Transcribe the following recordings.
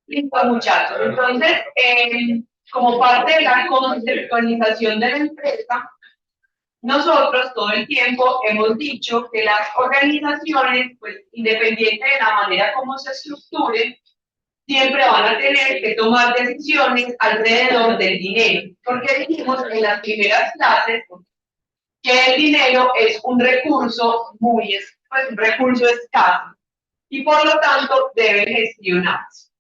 Listo, muchachos. Entonces, como parte de la conceptualización de la empresa, nosotros todo el tiempo hemos dicho que las organizaciones, pues independiente de la manera como se estructuren, siempre van a tener que tomar decisiones alrededor del dinero, porque dijimos en las primeras clases que el dinero es un recurso pues, un recurso escaso y por lo tanto debe gestionarse.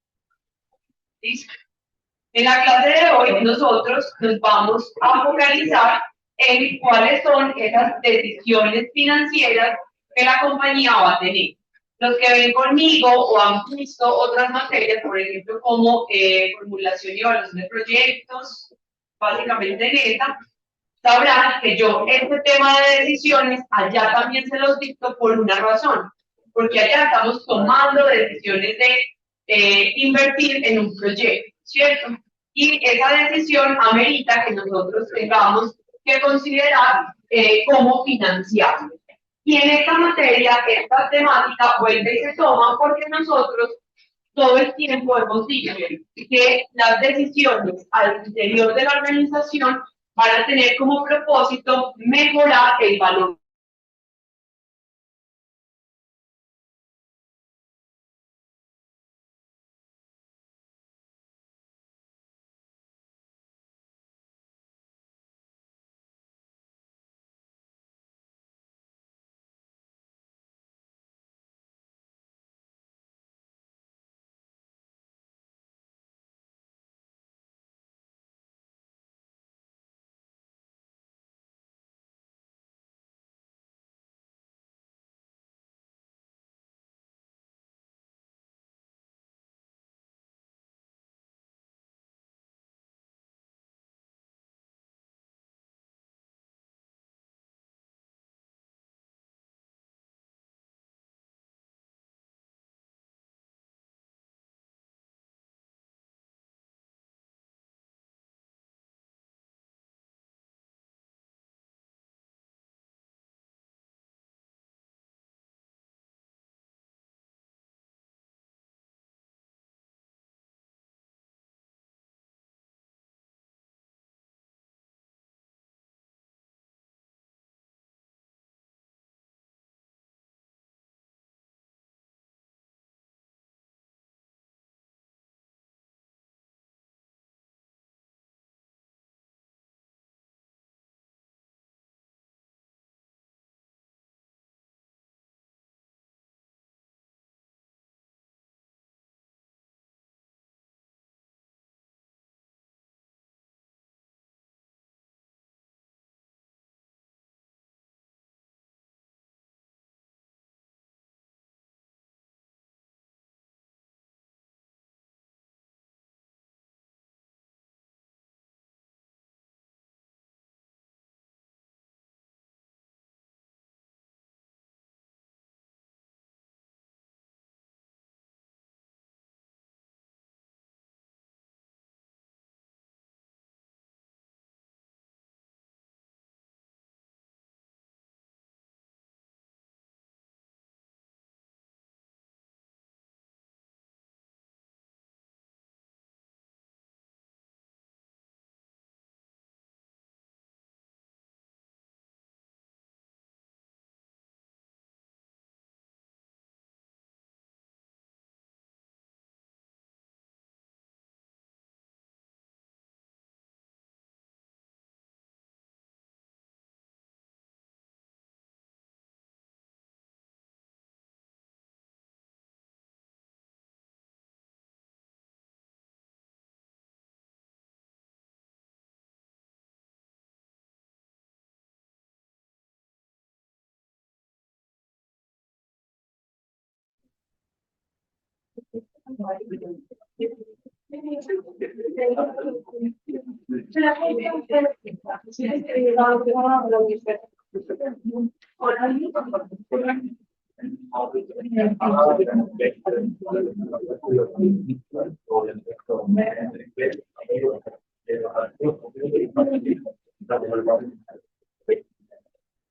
¿Listo? En la clase de hoy nosotros nos vamos a focalizar en cuáles son esas decisiones financieras que la compañía va a tener. Los que ven conmigo o han visto otras materias, por ejemplo, como formulación y evaluación de proyectos, básicamente en esta, sabrán que yo este tema de decisiones allá también se los dicto por una razón, porque allá estamos tomando decisiones de invertir en un proyecto, ¿cierto? Y esa decisión amerita que nosotros tengamos que considerar cómo financiarlo. Y en esta materia, esta temática vuelve y se toma porque nosotros todo el tiempo hemos dicho que las decisiones al interior de la organización van a tener como propósito mejorar el valor.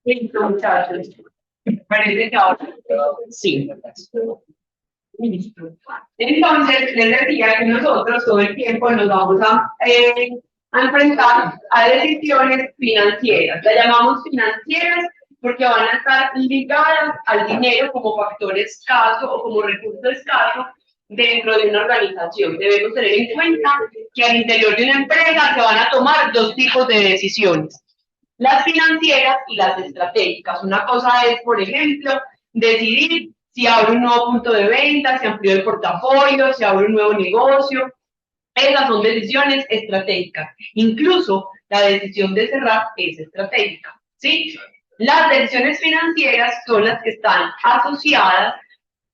Listo, muchachos. Parece que ahora sí. Listo. Entonces, les decía que nosotros todo el tiempo nos vamos a enfrentar a decisiones financieras. Las llamamos financieras porque van a estar ligadas al dinero como factor escaso o como recurso escaso dentro de una organización. Debemos tener en cuenta que al interior de una empresa se van a tomar dos tipos de decisiones: las financieras y las estratégicas. Una cosa es, por ejemplo, decidir si abre un nuevo punto de venta, si amplió el portafolio, si abre un nuevo negocio. Esas son decisiones estratégicas. Incluso la decisión de cerrar es estratégica, ¿sí? Las decisiones financieras son las que están asociadas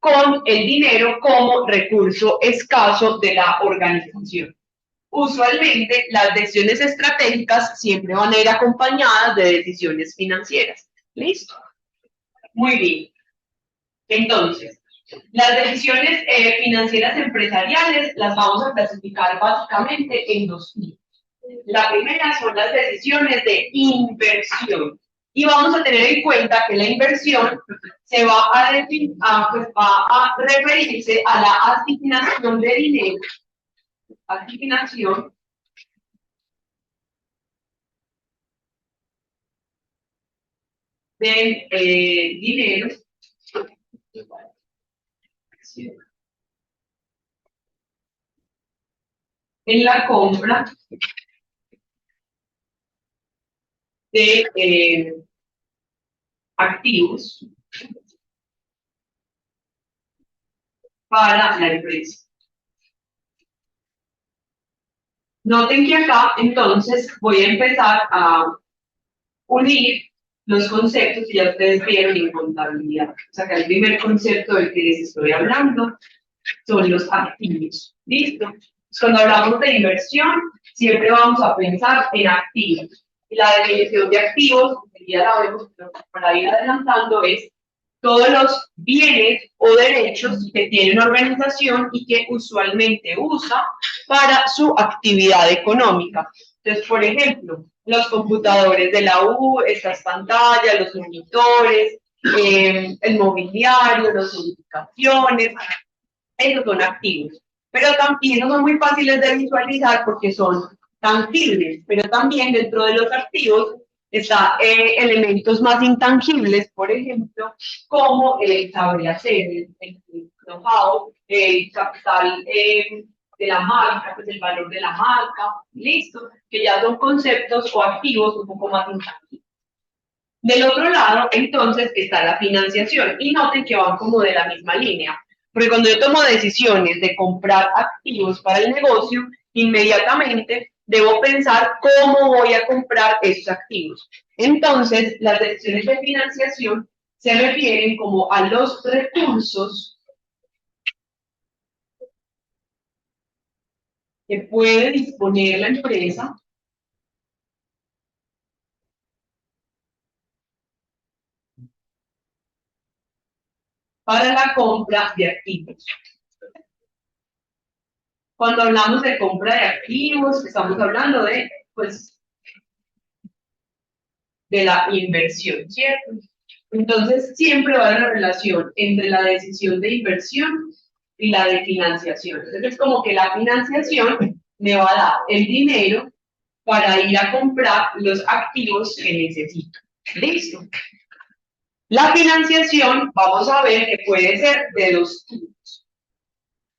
con el dinero como recurso escaso de la organización. Usualmente, las decisiones estratégicas siempre van a ir acompañadas de decisiones financieras. ¿Listo? Muy bien. Entonces, las decisiones financieras empresariales las vamos a clasificar básicamente en dos tipos. La primera son las decisiones de inversión. Y vamos a tener en cuenta que la inversión se va pues va a referirse a la asignación de dinero, asignación de dinero en la compra de activos para la empresa. Noten que acá, entonces, voy a empezar a unir los conceptos que ya ustedes vieron en contabilidad. O sea, que el primer concepto del que les estoy hablando son los activos. ¿Listo? Entonces, cuando hablamos de inversión, siempre vamos a pensar en activos. Y la definición de activos, que ya la vemos, pero para ir adelantando, es todos los bienes o derechos que tiene una organización y que usualmente usa para su actividad económica. Entonces, por ejemplo, los computadores de la U, estas pantallas, los monitores, el mobiliario, las edificaciones, esos son activos. Pero también no son muy fáciles de visualizar porque son tangibles, pero también dentro de los activos está elementos más intangibles, por ejemplo, como el saber hacer, el know-how, el capital de la marca, pues el valor de la marca, listo, que ya son conceptos o activos un poco más intangibles. Del otro lado, entonces, está la financiación. Y noten que van como de la misma línea. Porque cuando yo tomo decisiones de comprar activos para el negocio, inmediatamente debo pensar cómo voy a comprar esos activos. Entonces, las decisiones de financiación se refieren como a los recursos que puede disponer la empresa para la compra de activos. Cuando hablamos de compra de activos, estamos hablando de, pues, de la inversión, ¿cierto? Entonces, siempre va a haber una relación entre la decisión de inversión y la de financiación. Entonces, es como que la financiación me va a dar el dinero para ir a comprar los activos que necesito. ¿Listo? La financiación, vamos a ver que puede ser de dos tipos.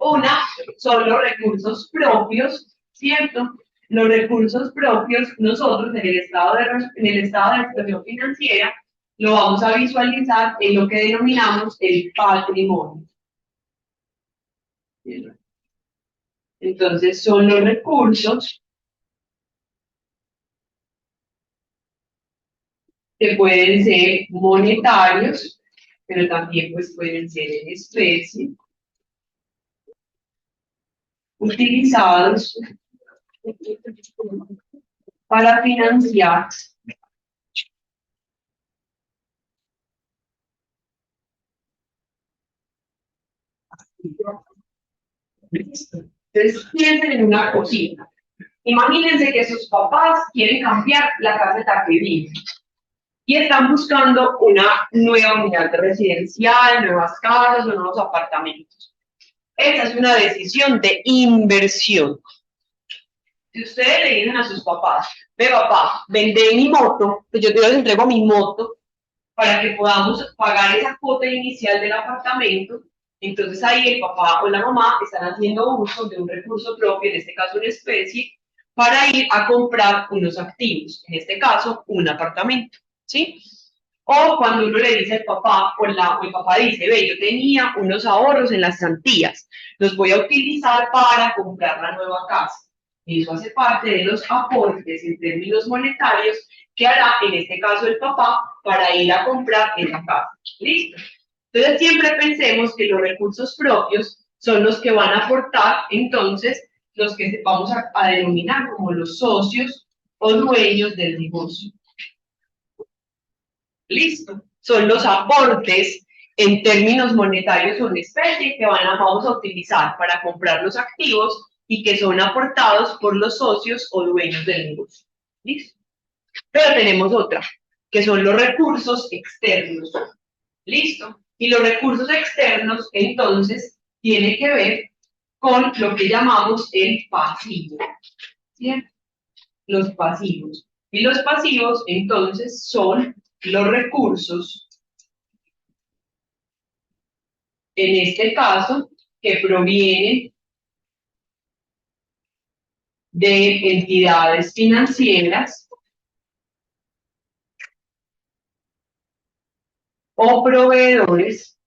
Una son los recursos propios, ¿cierto? Los recursos propios, nosotros en el estado de situación financiera, lo vamos a visualizar en lo que denominamos el patrimonio. Entonces, son los recursos que pueden ser monetarios, pero también pues, pueden ser en especie, utilizados para financiar. Entonces, piensen en una cosita. Imagínense que sus papás quieren cambiar la caseta que viven y están buscando una nueva unidad residencial, nuevas casas o nuevos apartamentos. Esa es una decisión de inversión. Si ustedes le dicen a sus papás, ve papá, vende mi moto, pues yo te les entrego mi moto para que podamos pagar esa cuota inicial del apartamento, entonces ahí el papá o la mamá están haciendo uso de un recurso propio, en este caso una especie, para ir a comprar unos activos, en este caso un apartamento, ¿sí? O cuando uno le dice al papá, o el papá dice, ve, yo tenía unos ahorros en las cesantías, los voy a utilizar para comprar la nueva casa. Eso hace parte de los aportes en términos monetarios que hará, en este caso, el papá para ir a comprar esa casa. ¿Listo? Entonces, siempre pensemos que los recursos propios son los que van a aportar, entonces, los que vamos a denominar como los socios o dueños del negocio. ¿Listo? Son los aportes en términos monetarios o en especie que vamos a utilizar para comprar los activos y que son aportados por los socios o dueños del negocio. ¿Listo? Pero tenemos otra, que son los recursos externos. ¿Listo? Y los recursos externos, entonces, tiene que ver con lo que llamamos el pasivo. ¿Cierto? Los pasivos. Y los pasivos, entonces, son los recursos, en este caso, que provienen de entidades financieras o proveedores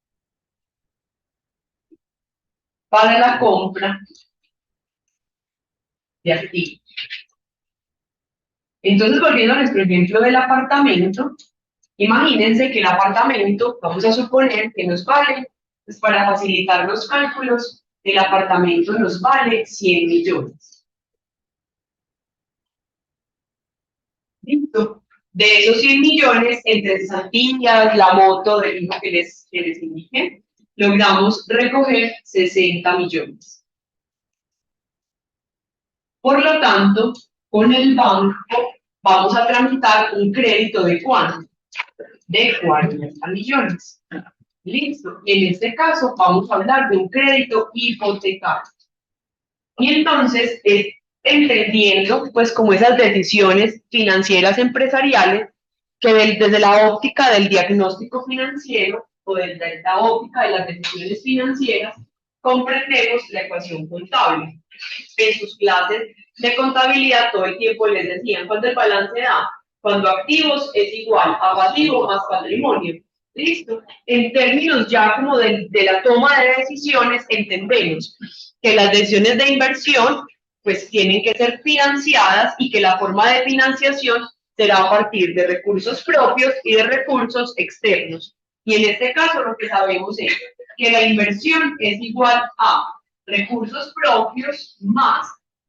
para la compra de activos. Entonces, volviendo a nuestro ejemplo del apartamento, imagínense que el apartamento, vamos a suponer que nos vale, pues para facilitar los cálculos, el apartamento nos vale 100 millones. ¿Listo? De esos 100 millones, entre cesantías, la moto del hijo que les indiqué, logramos recoger 60 millones. Por lo tanto, con el banco vamos a tramitar un crédito de ¿cuánto? De 40 millones. Listo. En este caso vamos a hablar de un crédito hipotecario. Y entonces, entendiendo pues como esas decisiones financieras empresariales, que desde la óptica del diagnóstico financiero o desde la óptica de las decisiones financieras, comprendemos la ecuación contable. En sus clases de contabilidad todo el tiempo les decían cuando el balance da, cuando activos es igual a pasivo más patrimonio. ¿Listo? En términos ya como de la toma de decisiones, entendemos que las decisiones de inversión pues tienen que ser financiadas y que la forma de financiación será a partir de recursos propios y de recursos externos. Y en este caso lo que sabemos es que la inversión es igual a recursos propios más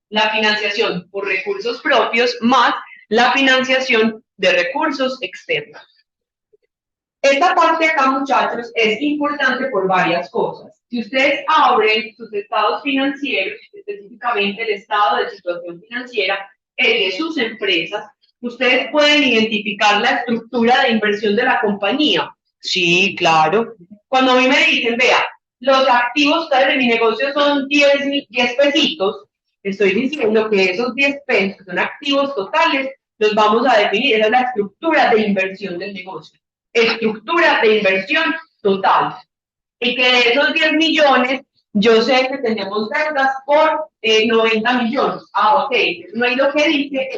la financiación por recursos propios más la financiación de recursos externos. Esta parte acá, muchachos, es importante por varias cosas. Si ustedes abren sus estados financieros, específicamente el estado de situación financiera, el de sus empresas, ustedes pueden identificar la estructura de inversión de la compañía. Sí, claro. Cuando a mí me dicen, vea, los activos totales de mi negocio son 10 pesitos, estoy diciendo que esos 10 pesos, que son activos totales, los vamos a definir. Esa es la estructura de inversión del negocio. Estructura de inversión total. Y que de esos 10 millones, yo sé que tenemos deudas por 90 millones. Ah, ok. No hay lo que dice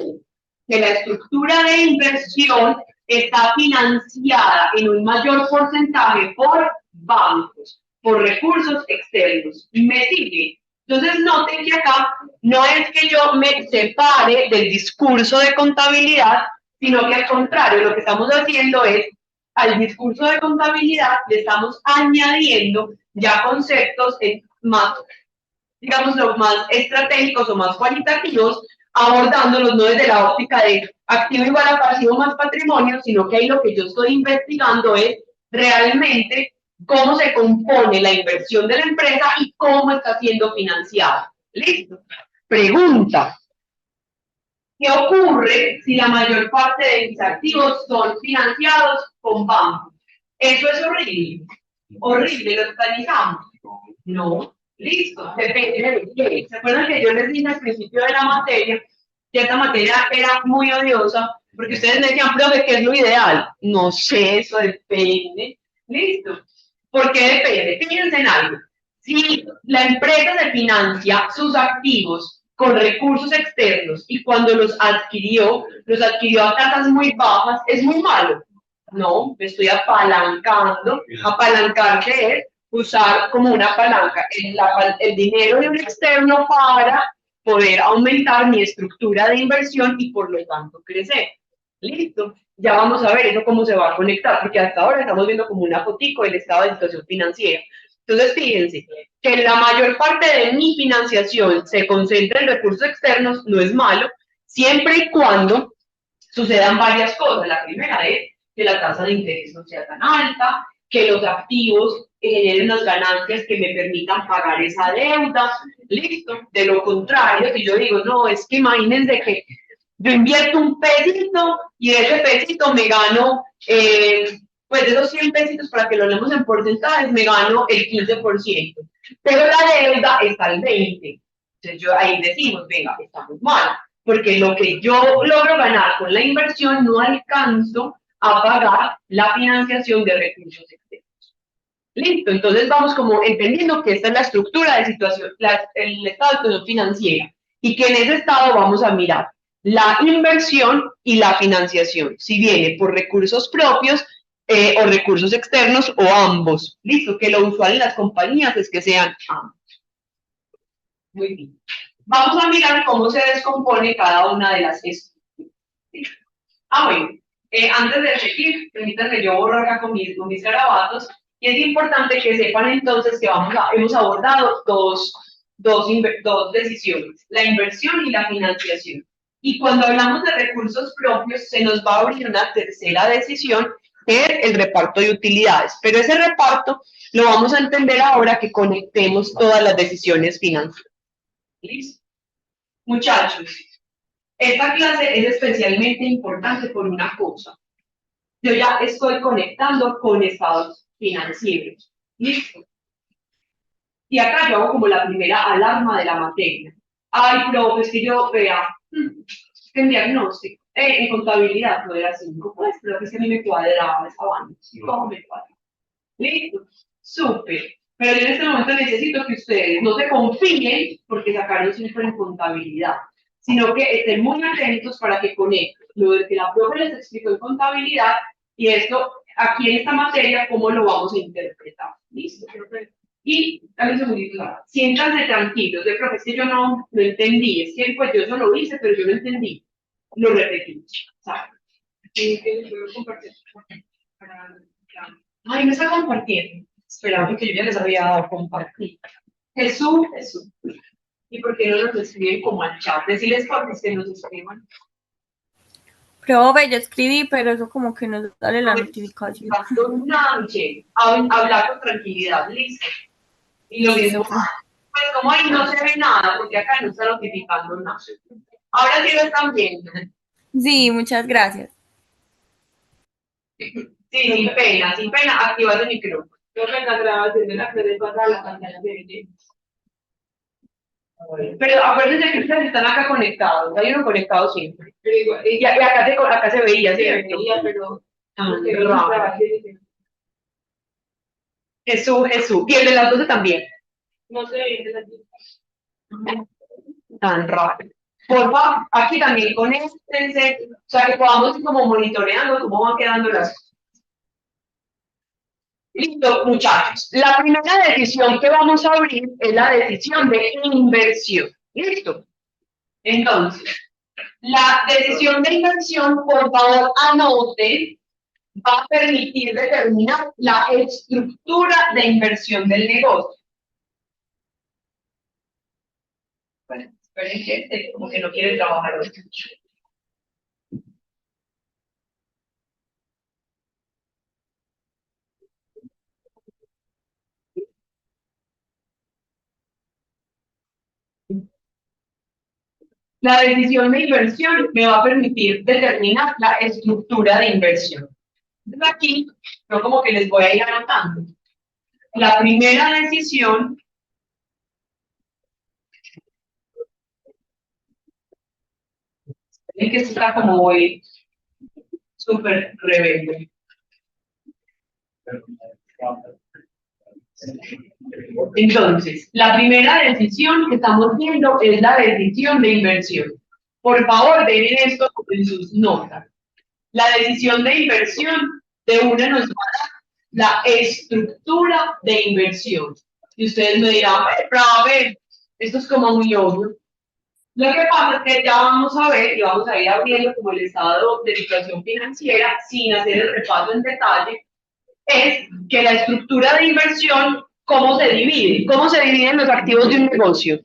que la estructura de inversión está financiada en un mayor porcentaje por bancos, por recursos externos. ¿Me sigue? Entonces, noten que acá no es que yo me separe del discurso de contabilidad, sino que al contrario, lo que estamos haciendo es al discurso de contabilidad le estamos añadiendo ya conceptos más, digamos, los más estratégicos o más cualitativos, abordándolos no desde la óptica de activo igual a pasivo más patrimonio, sino que ahí lo que yo estoy investigando es realmente cómo se compone la inversión de la empresa y cómo está siendo financiada. ¿Listo? Pregunta. ¿Qué ocurre si la mayor parte de mis activos son financiados con bancos? Eso es horrible. Horrible, lo organizamos. No, listo, depende de qué. ¿Se acuerdan que yo les dije al principio de la materia que esta materia era muy odiosa? Porque ustedes me decían, profe, ¿qué es lo ideal? No sé, eso depende. Listo. ¿Por qué depende? Fíjense en algo. Si la empresa se financia sus activos con recursos externos y cuando los adquirió a tasas muy bajas, es muy malo. No, me estoy apalancando. Apalancarse es usar como una palanca el dinero de un externo para poder aumentar mi estructura de inversión y por lo tanto crecer. Listo. Ya vamos a ver eso cómo se va a conectar, porque hasta ahora estamos viendo como una fotico del estado de situación financiera. Entonces, fíjense que la mayor parte de mi financiación se concentra en recursos externos, no es malo, siempre y cuando sucedan varias cosas. La primera es que la tasa de interés no sea tan alta, que los activos generen unas ganancias que me permitan pagar esa deuda, listo. De lo contrario, si yo digo, no, es que imagínense que yo invierto un pesito y de ese pesito me gano, pues de esos 100 pesitos, para que lo leemos en porcentajes, me gano el 15%, pero la deuda está al 20%. Entonces yo, ahí decimos, venga, estamos mal, porque lo que yo logro ganar con la inversión no alcanzo a pagar la financiación de recursos externos. Listo, entonces vamos como entendiendo que esta es la estructura de situación, el estado de situación financiera, y que en ese estado vamos a mirar la inversión y la financiación, si viene por recursos propios o recursos externos o ambos. Listo, que lo usual en las compañías es que sean ambos. Muy bien. Vamos a mirar cómo se descompone cada una de las estructuras. Bueno, antes de seguir, permítanme yo borro acá con mis garabatos. Y es importante que sepan entonces que hemos abordado dos decisiones, la inversión y la financiación. Y cuando hablamos de recursos propios, se nos va a abrir una tercera decisión, que es el reparto de utilidades. Pero ese reparto lo vamos a entender ahora que conectemos todas las decisiones financieras. ¿Listo? Muchachos, esta clase es especialmente importante por una cosa. Yo ya estoy conectando con estados financieros. ¿Listo? Y acá yo hago como la primera alarma de la materia. Ay, profe, es que yo vea, en diagnóstico, en contabilidad no era 5, pues, pero es que a mí me cuadraba esa banda. ¿Cómo me cuadra? Listo, súper. Pero yo en este momento necesito que ustedes no se confíen porque sacaron siempre en contabilidad, sino que estén muy atentos para que conecten lo que la profe les explicó en contabilidad y esto aquí en esta materia, cómo lo vamos a interpretar. ¿Listo? Y dame un segundito, Sara. Siéntanse tranquilos, de profe, es que yo no entendí, es que pues yo eso lo hice, pero yo no entendí. Lo repetimos. Sara. Sí, que puedo compartir. Ay, me está compartiendo. Espera, porque yo ya les había dado compartir. Jesús. ¿Y por qué no nos escriben como al chat? Decirles por qué nos escriban. Profe, yo escribí, pero eso como que nos sale la notificación. Nada, Michelle. Hablar con tranquilidad, listo. Y lo mismo, Listo. pues como ahí no se ve nada, porque acá no está notificando nada. Ahora sí lo están viendo. Sí, muchas gracias. Sí, sin pena, activas el micrófono. Yo en la grabación de la clase pasa la pantalla de pero acuérdense que ustedes están acá conectados, hay uno conectado siempre. Pero igual, y acá se veía, ¿cierto? Se veía, pero Jesús. Y el de las 12 también. No se ve, tan raro. Por favor, aquí también conéctense, o sea, que podamos ir como monitoreando cómo van quedando las cosas. Listo, muchachos. La primera decisión que vamos a abrir es la decisión de inversión. Listo. Entonces, la decisión de inversión, por favor, anoten, va a permitir determinar la estructura de inversión del negocio. Bueno, esperen que como que no quiere trabajar hoy. La decisión de inversión me va a permitir determinar la estructura de inversión. Entonces aquí, yo como que les voy a ir anotando. La primera decisión es que está como hoy súper rebelde. Entonces, la primera decisión que estamos viendo es la decisión de inversión. Por favor, dejen esto en sus notas. La decisión de inversión de una nos va a dar la estructura de inversión. Y ustedes me dirán, pero a ver, esto es como muy obvio. Lo que pasa es que ya vamos a ver y vamos a ir abriendo como el estado de situación financiera sin hacer el repaso en detalle, es que la estructura de inversión, ¿cómo se divide? ¿Cómo se dividen los activos de un negocio?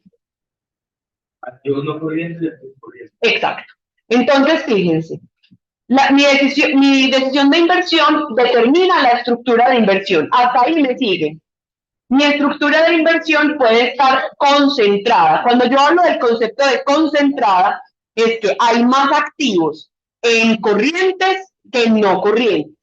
Activos no corrientes y activos corrientes. Exacto. Entonces, fíjense, mi decisión de inversión determina la estructura de inversión. Hasta ahí me siguen. Mi estructura de inversión puede estar concentrada. Cuando yo hablo del concepto de concentrada, es que hay más activos en corrientes que en no corrientes.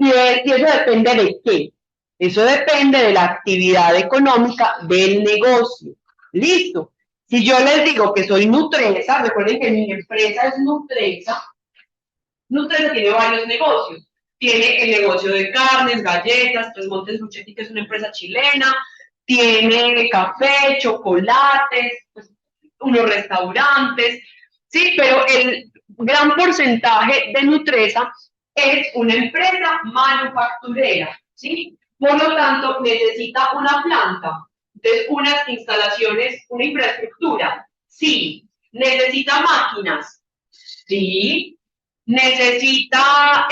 Y eso depende de qué. Eso depende de la actividad económica del negocio. Listo. Si yo les digo que soy Nutresa, recuerden que mi empresa es Nutresa. Nutresa tiene varios negocios. Tiene el negocio de carnes, galletas, Tres Montes Luchetti, que es una empresa chilena. Tiene café, chocolates, pues, unos restaurantes. Sí, pero el gran porcentaje de Nutresa es una empresa manufacturera, ¿sí? Por lo tanto, necesita una planta, entonces unas instalaciones, una infraestructura, sí. Necesita máquinas, sí. Necesita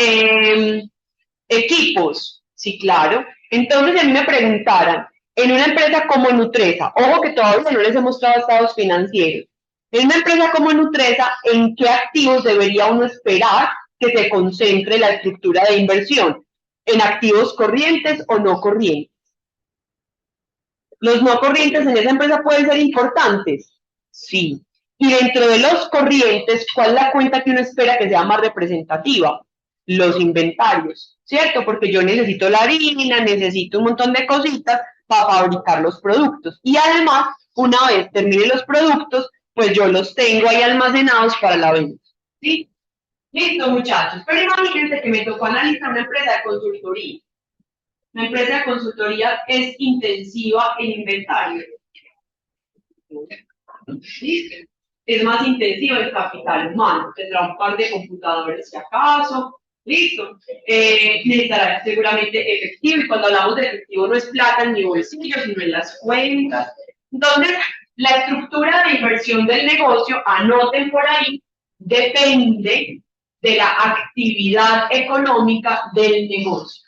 equipos, sí, claro. Entonces, a mí me preguntaran, en una empresa como Nutresa, ojo que todavía no les he mostrado estados financieros, en una empresa como Nutresa, ¿en qué activos debería uno esperar que se concentre la estructura de inversión? ¿En activos corrientes o no corrientes? ¿Los no corrientes en esa empresa pueden ser importantes? Sí. Y dentro de los corrientes, ¿cuál es la cuenta que uno espera que sea más representativa? Los inventarios, ¿cierto? Porque yo necesito la harina, necesito un montón de cositas para fabricar los productos. Y además, una vez termine los productos, pues yo los tengo ahí almacenados para la venta. ¿Sí? Listo, muchachos. Pero imagínense que me tocó analizar una empresa de consultoría. Una empresa de consultoría es intensiva en inventario. ¿Listo? Es más intensiva en capital humano. Tendrá un par de computadores si acaso. Listo. Necesitará seguramente efectivo. Y cuando hablamos de efectivo no es plata en mi bolsillo, sino en las cuentas. Entonces, la estructura de inversión del negocio, anoten por ahí, depende de la actividad económica del negocio.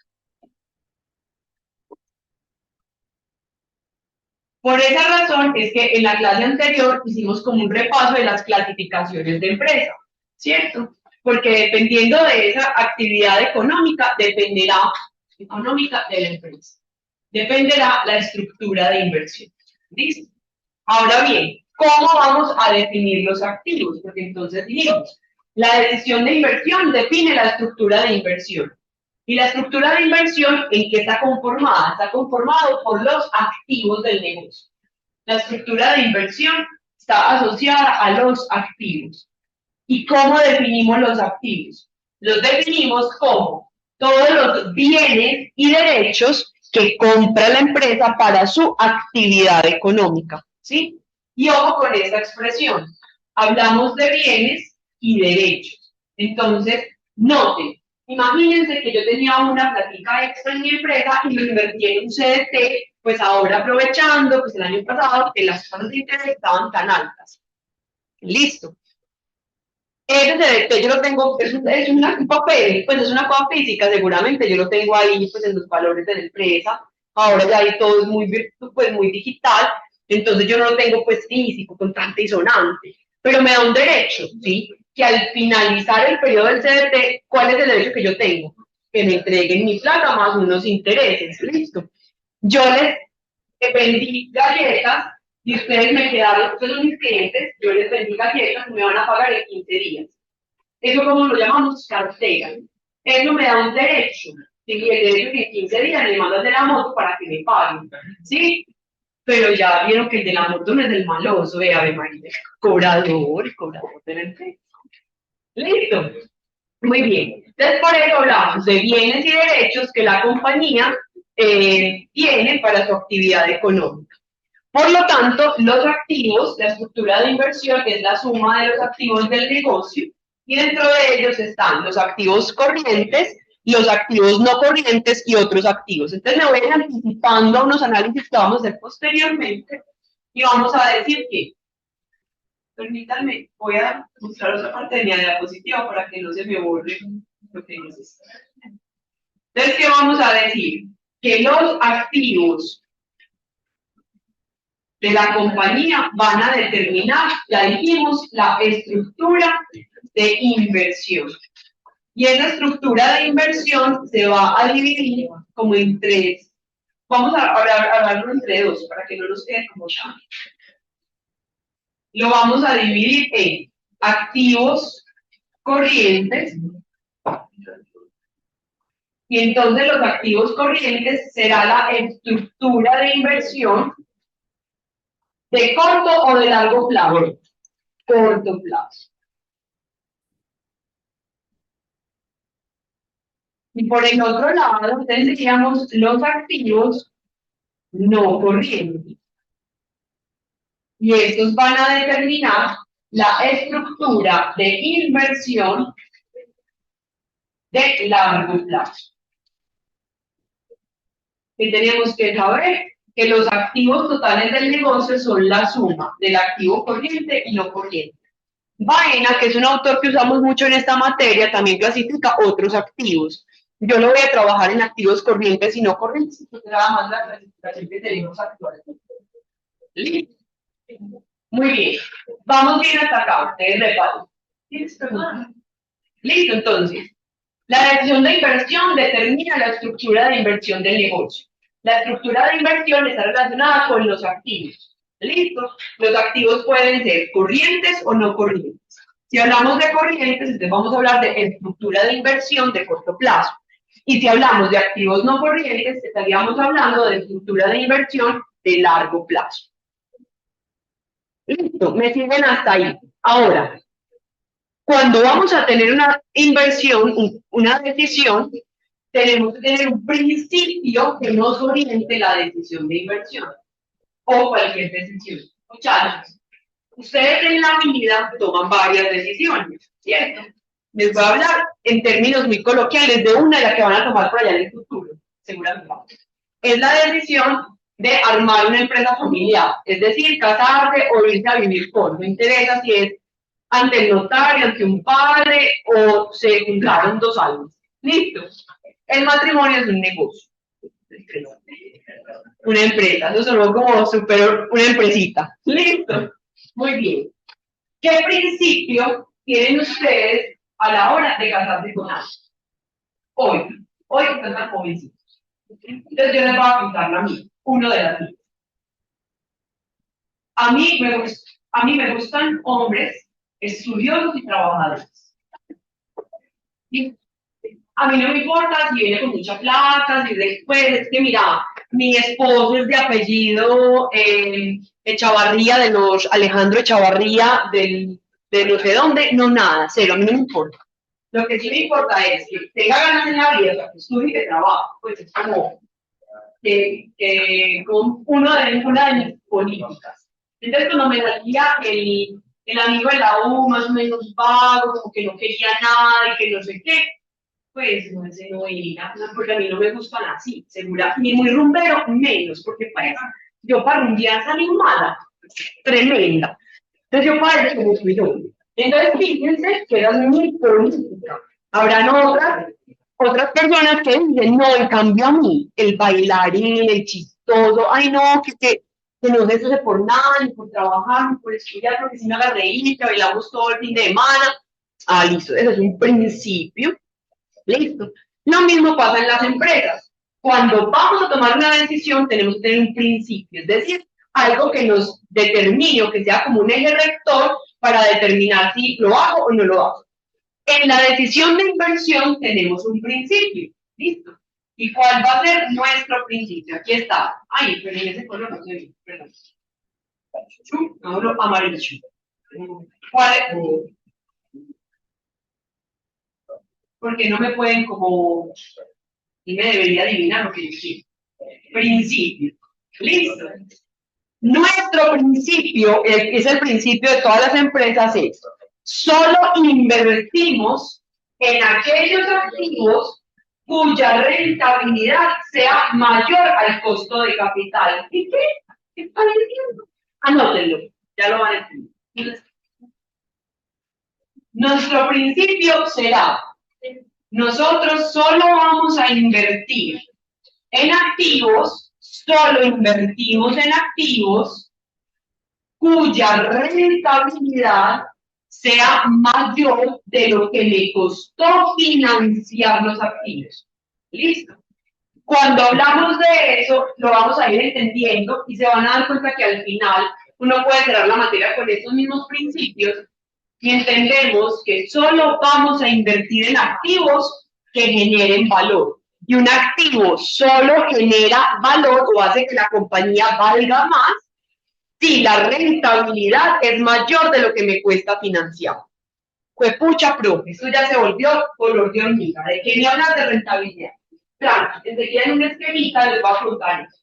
Por esa razón es que en la clase anterior hicimos como un repaso de las clasificaciones de empresa, ¿cierto? Porque dependiendo de esa actividad económica, dependerá económica de la empresa. Dependerá la estructura de inversión. ¿Listo? Ahora bien, ¿cómo vamos a definir los activos? Porque entonces dijimos, la decisión de inversión define la estructura de inversión. ¿Y la estructura de inversión en qué está conformada? Está conformado por los activos del negocio. La estructura de inversión está asociada a los activos. ¿Y cómo definimos los activos? Los definimos como todos los bienes y derechos que compra la empresa para su actividad económica, ¿sí? Y ojo con esta expresión. Hablamos de bienes y derechos. Entonces, noten, imagínense que yo tenía una platica extra en mi empresa y lo invertí en un CDT, pues ahora aprovechando, pues el año pasado, que las tasas de interés estaban tan altas. Listo. Ese CDT yo lo tengo, es un papel, pues es una cosa física, seguramente yo lo tengo ahí pues en los valores de la empresa. Ahora ya ahí todo es muy digital, entonces yo no lo tengo pues físico, constante y sonante, pero me da un derecho, ¿sí? Que al finalizar el periodo del CDT, ¿cuál es el derecho que yo tengo? Que me entreguen mi plata más unos intereses, listo. Yo les vendí galletas y ustedes me quedaron, ustedes son mis clientes, yo les vendí galletas y me van a pagar en 15 días. Eso como lo llamamos cartera. Eso me da un derecho. ¿Sí? El derecho que en 15 días le mandan de la moto para que me paguen. ¿Sí? Pero ya vieron que el de la moto no es el maloso, Ave María. Cobrador de la empresa. Listo. Muy bien. Entonces, por eso hablamos de bienes y derechos que la compañía tiene para su actividad económica. Por lo tanto, los activos, la estructura de inversión es la suma de los activos del negocio y dentro de ellos están los activos corrientes, los activos no corrientes y otros activos. Entonces me voy a ir anticipando a unos análisis que vamos a hacer posteriormente y vamos a decir que, permítanme, voy a mostrar otra parte de mi diapositiva para que no se me borre lo que necesito. Entonces, ¿qué vamos a decir? Que los activos de la compañía van a determinar, ya dijimos, la estructura de inversión. Y esa estructura de inversión se va a dividir como en tres. Vamos a hablarlo entre dos para que no nos quede como ya. Lo vamos a dividir en activos corrientes. Y entonces los activos corrientes será la estructura de inversión de corto o de largo plazo. Corto plazo. Y por el otro lado tendríamos los activos no corrientes. Y estos van a determinar la estructura de inversión de largo plazo. ¿Qué tenemos que saber? Que los activos totales del negocio son la suma del activo corriente y no corriente. Baena, que es un autor que usamos mucho en esta materia, también clasifica otros activos. Yo lo voy a trabajar en activos corrientes y no corrientes, porque nada más la clasificación que tenemos actualmente. ¿Listo? Muy bien. Vamos bien hasta acá. Ustedes reparen. ¿Tienes preguntas? Listo, entonces. La decisión de inversión determina la estructura de inversión del negocio. La estructura de inversión está relacionada con los activos. ¿Listo? Los activos pueden ser corrientes o no corrientes. Si hablamos de corrientes, entonces vamos a hablar de estructura de inversión de corto plazo. Y si hablamos de activos no corrientes, estaríamos hablando de estructura de inversión de largo plazo. Listo, me siguen hasta ahí. Ahora, cuando vamos a tener una inversión, una decisión, tenemos que tener un principio que nos oriente la decisión de inversión o cualquier decisión. Muchachos, ustedes en la vida toman varias decisiones, ¿cierto? Les voy a hablar en términos muy coloquiales de una de las que van a tomar por allá en el futuro, seguramente. Es la decisión de armar una empresa familiar, es decir, casarse o irse a vivir con. No interesa si es ante el notario, ante un padre o se juntaron 2 años. Listo. El matrimonio es un negocio. Una empresa, eso sonó como una empresita. Listo. Muy bien. ¿Qué principio tienen ustedes a la hora de casarse con alguien? Hoy están tan jovencitos. Entonces yo les voy a contar la mía, uno de las mías. A mí me gustan hombres estudiosos y trabajadores. ¿Sí? A mí no me importa si viene con mucha plata, si después, es que mira, mi esposo es de apellido Echavarría, de los Alejandro Echavarría, de no sé dónde, no nada, cero, a mí no me importa. Lo que sí me importa es que tenga ganas en la vida, o sea, que estudie y que trabaje, pues es como con una de mis políticas. Entonces, cuando me salía el amigo de la U, más o menos vago, como que no quería nada y que no sé qué, pues no, ese no era, porque a mí no me gustan así, segura, ni muy rumbero, menos, porque pues, yo para rumbear salí mala, tremenda. Entonces yo para eso como fui yo. Entonces fíjense que era muy política. Habrán otras personas que dicen, no, en cambio a mí, el bailarín, el chistoso, ay no, que no se hace por nada, ni por trabajar, ni por estudiar, porque si me haga reír, que bailamos todo el fin de semana. Ah, listo, eso es un principio. Listo. Lo mismo pasa en las empresas. Cuando vamos a tomar una decisión, tenemos que tener un principio, es decir, algo que nos determine o que sea como un eje rector para determinar si lo hago o no lo hago. En la decisión de inversión tenemos un principio, ¿listo? ¿Y cuál va a ser nuestro principio? Aquí está. Ay, pero en ese color no se ve, perdón. Ahora amarillo. ¿Cuál es? Porque no me pueden como... Y me debería adivinar lo que yo quiero. Principio. ¿Listo? Nuestro principio, es el principio de todas las empresas, es solo invertimos en aquellos activos cuya rentabilidad sea mayor al costo de capital. ¿Y qué? ¿Qué están diciendo? Anótenlo, ya lo van a entender. Nuestro principio será, nosotros solo vamos a invertir en activos, solo invertimos en activos cuya rentabilidad sea mayor de lo que me costó financiar los activos. ¿Listo? Cuando hablamos de eso, lo vamos a ir entendiendo y se van a dar cuenta que al final uno puede cerrar la materia con estos mismos principios y entendemos que solo vamos a invertir en activos que generen valor. Y un activo solo genera valor o hace que la compañía valga más si la rentabilidad es mayor de lo que me cuesta financiar. Pues pucha, profe, esto ya se volvió color de hormiga. ¿De qué me hablas de rentabilidad? Claro, enseguida en un esquemita les va a contar eso.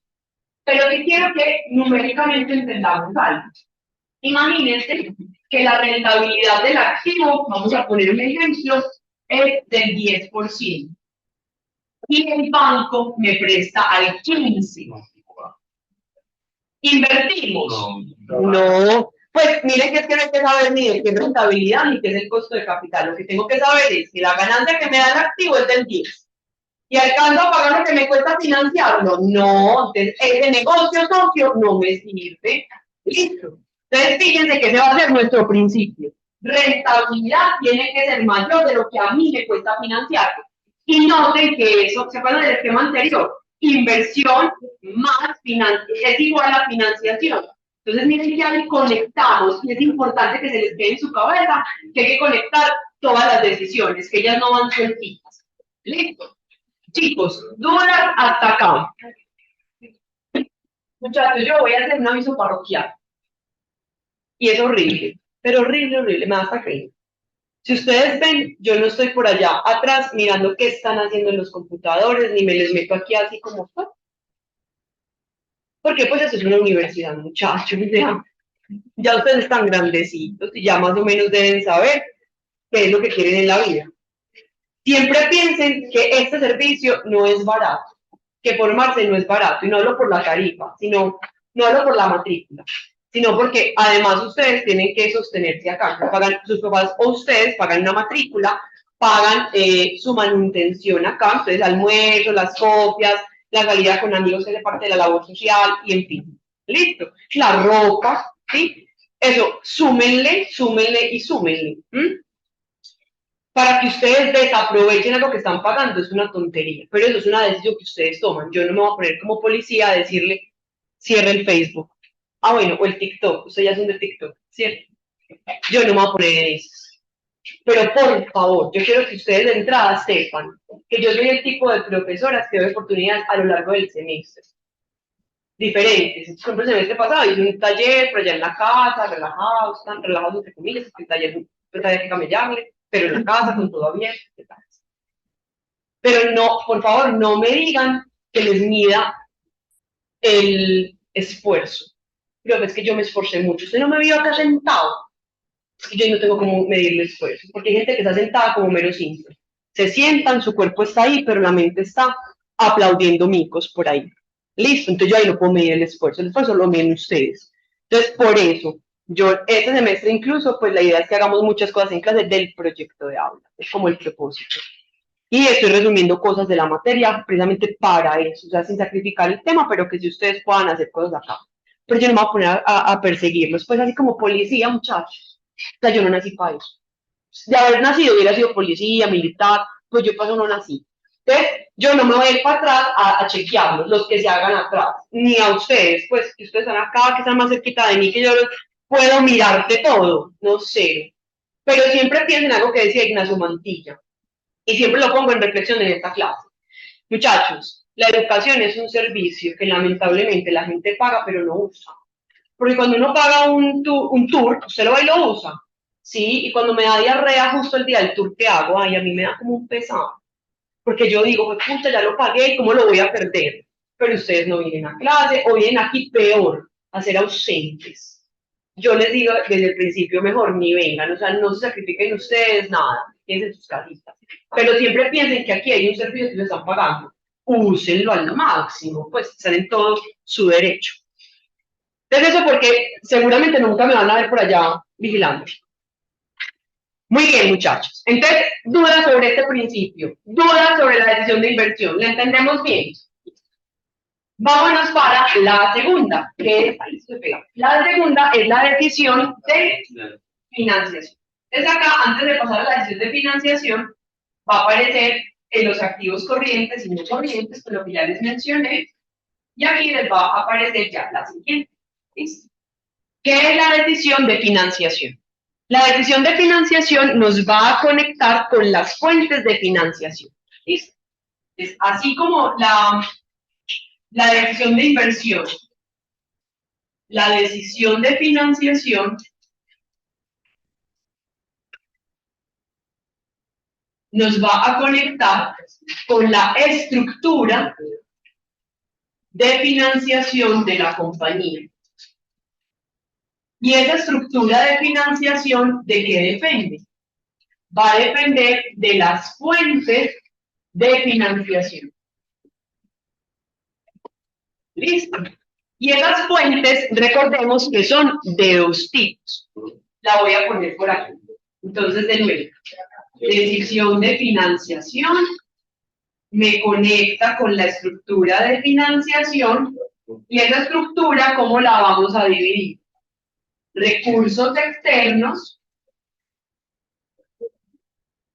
Pero que quiero que numéricamente entendamos algo. Imagínense que la rentabilidad del activo, vamos a poner un ejemplo, es del 10%. Y el banco me presta al 15%. ¿Invertimos? No. Pues miren que es que no hay que saber ni de qué es rentabilidad ni qué es el costo de capital. Lo que tengo que saber es que la ganancia que me da el activo es del 10. ¿Y alcanzo a pagar lo que me cuesta financiarlo? No. Entonces, ese negocio socio no me sirve. Listo. Entonces, fíjense que ese va a ser nuestro principio. Rentabilidad tiene que ser mayor de lo que a mí me cuesta financiarlo. Y noten que eso, ¿se acuerdan del esquema anterior? Inversión más es igual a financiación. Entonces, miren que ahí conectamos, y es importante que se les quede en su cabeza que hay que conectar todas las decisiones, que ellas no van sueltitas. ¿Listo? Chicos, dudas hasta acá. Muchachos, yo voy a hacer un aviso parroquial. Y es horrible, pero horrible, horrible, me da hasta creer. Si ustedes ven, yo no estoy por allá atrás mirando qué están haciendo en los computadores, ni me les meto aquí así como está. Porque pues eso es una universidad, muchachos, ya ustedes están grandecitos y ya más o menos deben saber qué es lo que quieren en la vida. Siempre piensen que este servicio no es barato, que formarse no es barato, y no hablo por la tarifa, sino, no hablo por la matrícula, sino porque además ustedes tienen que sostenerse acá, pagan sus papás o ustedes pagan una matrícula, pagan su manutención acá, entonces almuerzo, las copias, la salida con amigos que es parte de la labor social, y en fin, listo, la ropa, ¿sí? Eso, súmenle, súmenle y súmenle, para que ustedes desaprovechen a lo que están pagando, es una tontería, pero eso es una decisión que ustedes toman. Yo no me voy a poner como policía a decirle, cierre el Facebook. Ah, bueno, o el TikTok, ustedes ya son de TikTok, ¿cierto? Yo no me voy a poner en eso. Pero por favor, yo quiero que ustedes de entrada sepan que yo soy el tipo de profesoras que doy oportunidades a lo largo del semestre. Diferentes. Por ejemplo, el semestre pasado hice un taller, pero allá en la casa, relajados, tan relajados entre comillas, el taller que camellarle, pero en la casa, con todo abierto, etc. Pero no, por favor, no me digan que les mida el esfuerzo. Pero es que yo me esforcé mucho. Usted no me vio acá sentado. Es que yo no tengo cómo medir el esfuerzo. Porque hay gente que está sentada como mero simple. Se sientan, su cuerpo está ahí, pero la mente está aplaudiendo micos por ahí. Listo, entonces yo ahí no puedo medir el esfuerzo lo miden ustedes. Entonces, por eso, yo este semestre incluso, pues la idea es que hagamos muchas cosas en clase del proyecto de aula. Es como el propósito. Y estoy resumiendo cosas de la materia precisamente para eso, o sea, sin sacrificar el tema, pero que si ustedes puedan hacer cosas acá. Pero yo no me voy a poner a perseguirlos, pues así como policía, muchachos. O sea, yo no nací para eso. De haber nacido, hubiera sido policía, militar, pues yo para eso no nací. Entonces, yo no me voy a ir para atrás a chequearlos, los que se hagan atrás, ni a ustedes, pues que ustedes están acá, que están más cerquita de mí, que yo puedo mirarte todo, no sé. Pero siempre piensen en algo que decía Ignacio Mantilla, y siempre lo pongo en reflexión en esta clase. Muchachos, la educación es un servicio que lamentablemente la gente paga pero no usa. Porque cuando uno paga un tour, usted lo va y lo usa, ¿sí? Y cuando me da diarrea justo el día del tour, ¿qué hago? Ay, a mí me da como un pesado. Porque yo digo, pues puta, ya lo pagué, ¿cómo lo voy a perder? Pero ustedes no vienen a clase o vienen aquí peor, a ser ausentes. Yo les digo desde el principio, mejor ni vengan, o sea, no se sacrifiquen ustedes, nada, quédense en sus casitas. Pero siempre piensen que aquí hay un servicio que les están pagando. Úsenlo al máximo, pues están en todo su derecho. Entonces eso porque seguramente nunca me van a ver por allá vigilando. Muy bien, muchachos. Entonces, dudas sobre este principio, dudas sobre la decisión de inversión. ¿La entendemos bien? Vámonos para la segunda, que es, la segunda es la decisión de financiación. Entonces acá, antes de pasar a la decisión de financiación, va a aparecer en los activos corrientes y no corrientes, con lo que ya les mencioné, y aquí les va a aparecer ya la siguiente. ¿Listo? ¿Qué es la decisión de financiación? La decisión de financiación nos va a conectar con las fuentes de financiación. ¿Listo? Es así como la decisión de inversión, la decisión de financiación nos va a conectar con la estructura de financiación de la compañía. Y esa estructura de financiación, ¿de qué depende? Va a depender de las fuentes de financiación. ¿Listo? Y esas fuentes, recordemos que son de dos tipos. La voy a poner por aquí. Entonces, de nuevo, decisión de financiación me conecta con la estructura de financiación y esa estructura, ¿cómo la vamos a dividir? Recursos externos,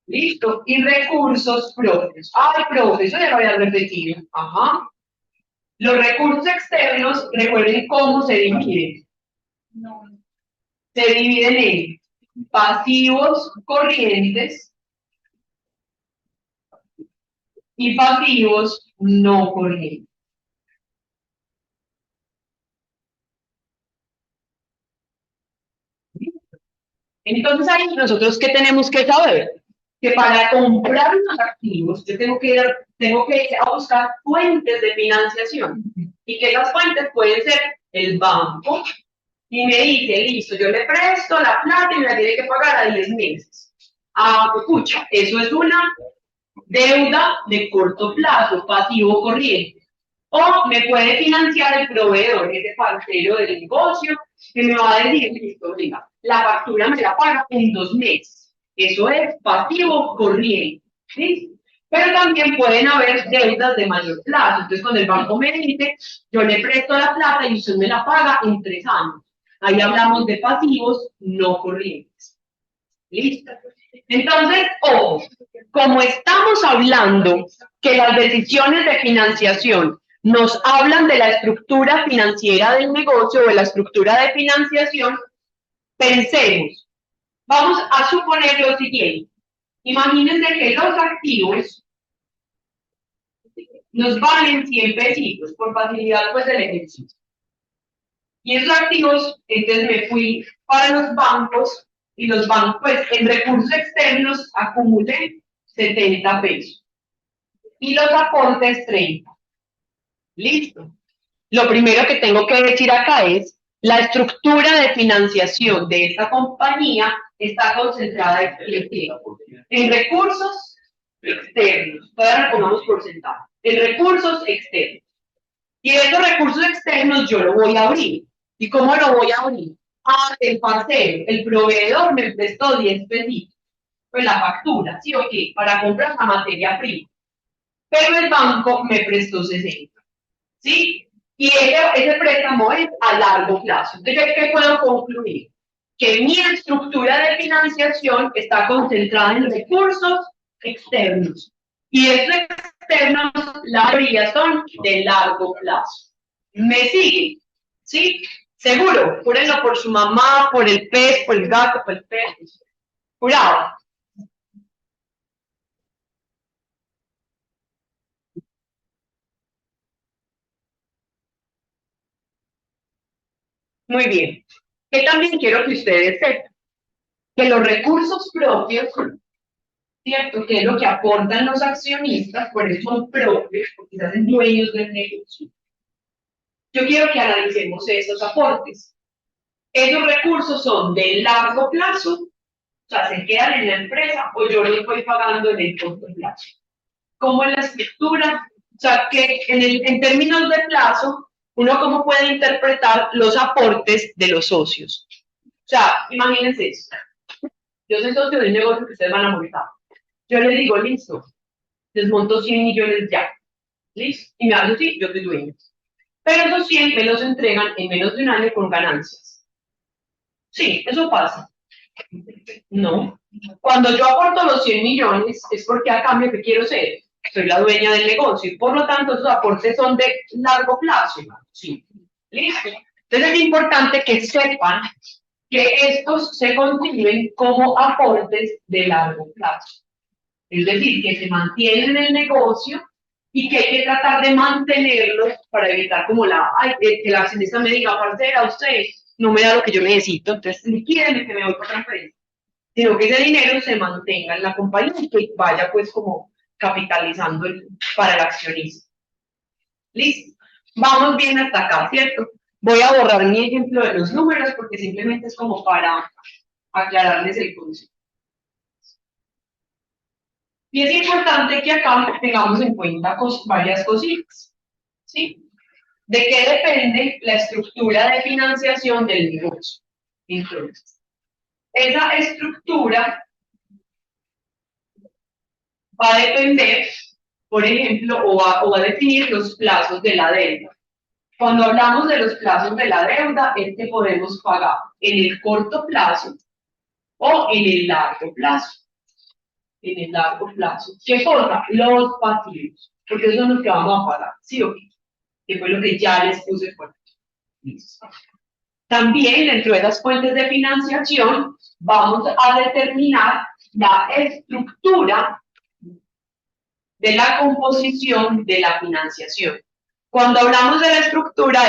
listo, y recursos propios. Ay, profe, eso ya lo había repetido. Ajá. Los recursos externos, recuerden cómo se dividen. Se dividen en pasivos corrientes y pasivos no corrientes. Entonces ahí nosotros, ¿qué tenemos que saber? Que para comprar unos activos yo tengo que ir a buscar fuentes de financiación y que esas fuentes pueden ser el banco y me dice, listo, yo le presto la plata y me la tiene que pagar a 10 meses. Ah, escucha, eso es una deuda de corto plazo, pasivo corriente. O me puede financiar el proveedor, ese parcero del negocio, que me va a decir, listo, venga, la factura me la paga en 2 meses. Eso es pasivo corriente. ¿Sí? Pero también pueden haber deudas de mayor plazo. Entonces, cuando el banco me dice, yo le presto la plata y usted me la paga en 3 años. Ahí hablamos de pasivos no corrientes. ¿Listo? Entonces, ojo, como estamos hablando que las decisiones de financiación nos hablan de la estructura financiera del negocio o de la estructura de financiación, pensemos, vamos a suponer lo siguiente. Imagínense que los activos nos valen 100 pesitos por facilidad pues del ejercicio. Y esos activos, entonces me fui para los bancos y los bancos pues en recursos externos acumulé 70 pesos. Y los aportes 30. Listo. Lo primero que tengo que decir acá es, la estructura de financiación de esta compañía está concentrada en recursos externos. Todavía no pongamos porcentaje. En recursos externos. Y esos recursos externos yo lo voy a abrir. ¿Y cómo lo voy a abrir? Ah, el parcero, el proveedor me prestó 10 pesitos. Pues la factura, ¿sí o qué? Para comprar la materia prima. Pero el banco me prestó 60. ¿Sí? Y ese préstamo es a largo plazo. Entonces, ¿qué puedo concluir? Que mi estructura de financiación está concentrada en recursos externos. Y esos externos, la mayoría son de largo plazo. ¿Me sigue? ¿Sí? Seguro, júrenlo por su mamá, por el pez, por el gato, por el perro. Jurado. Muy bien. Que también quiero que ustedes sepan que los recursos propios, ¿cierto? Que es lo que aportan los accionistas, por eso son propios, porque se hacen dueños del negocio. Yo quiero que analicemos esos aportes. Esos recursos son de largo plazo, o sea, se quedan en la empresa o yo los voy pagando en el corto plazo. ¿Cómo es la estructura? O sea, que en términos de plazo, uno cómo puede interpretar los aportes de los socios. O sea, imagínense esto. Yo soy socio de un negocio que ustedes van a montar. Yo les digo, listo, les monto 100 millones ya. ¿Listo? Y me hacen, sí, yo soy dueño. Pero esos 100 me los entregan en menos de un año con ganancias. Sí, eso pasa. No. Cuando yo aporto los 100 millones es porque a cambio que quiero ser. Soy la dueña del negocio y por lo tanto esos aportes son de largo plazo. Sí. ¿Listo? Entonces es importante que sepan que estos se conciben como aportes de largo plazo. Es decir, que se mantienen en el negocio y que hay que tratar de mantenerlos para evitar como que la accionista me diga, parcera, usted no me da lo que yo necesito, entonces liquídeme que me voy para otra empresa. Sino que ese dinero se mantenga en la compañía y que vaya pues como capitalizando para el accionista. ¿Listo? Vamos bien hasta acá, ¿cierto? Voy a borrar mi ejemplo de los números porque simplemente es como para aclararles el concepto. Y es importante que acá tengamos en cuenta varias cositas, ¿sí? ¿De qué depende la estructura de financiación del negocio? Entonces, esa estructura va a depender, por ejemplo, o va a definir los plazos de la deuda. Cuando hablamos de los plazos de la deuda, es que podemos pagar en el corto plazo o en el largo plazo. En el largo plazo. ¿Qué cosa? Los pasivos. Porque eso es lo que vamos a pagar, ¿sí o qué? Que fue lo que ya les puse por aquí. Listo. También dentro de las fuentes de financiación vamos a determinar la estructura de la composición de la financiación. Cuando hablamos de la estructura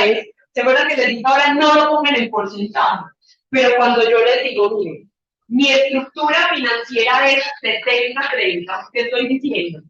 ¿se acuerdan que les dije ahora no lo pongan en porcentaje? Pero cuando yo les digo, miren, mi estructura financiera es 70-30, ¿qué estoy diciendo?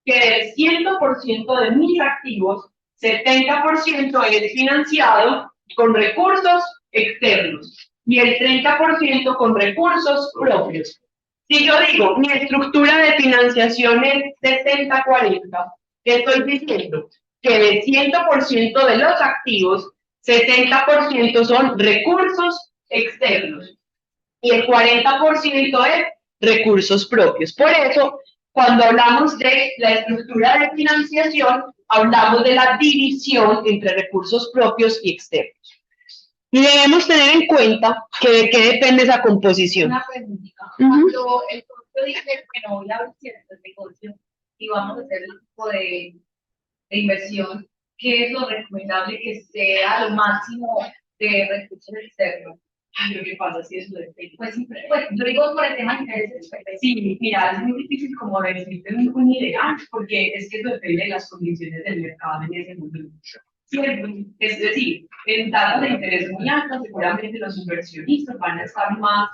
Que del 100% de mis activos, 70% es financiado con recursos externos y el 30% con recursos propios. Si yo digo, mi estructura de financiación es 60-40, ¿qué estoy diciendo? Que del 100% de los activos, 60% son recursos externos y el 40% es recursos propios. Por eso, cuando hablamos de la estructura de financiación, hablamos de la división entre recursos propios y externos. Y debemos tener en cuenta que de qué depende esa composición. Una preguntita. Cuando el socio dice, bueno, voy a abrir cierto negocio y vamos a hacer el tipo de inversión, ¿qué es lo recomendable que sea lo máximo de recursos externos? Lo que pasa si eso depende. Pues yo digo por el tema de intereses. Sí, mira, es muy difícil como decirte un ideal, porque es que eso depende de las condiciones del mercado en ese momento. ¿Cierto? Es decir, en tasas de interés muy altas, seguramente los inversionistas van a estar más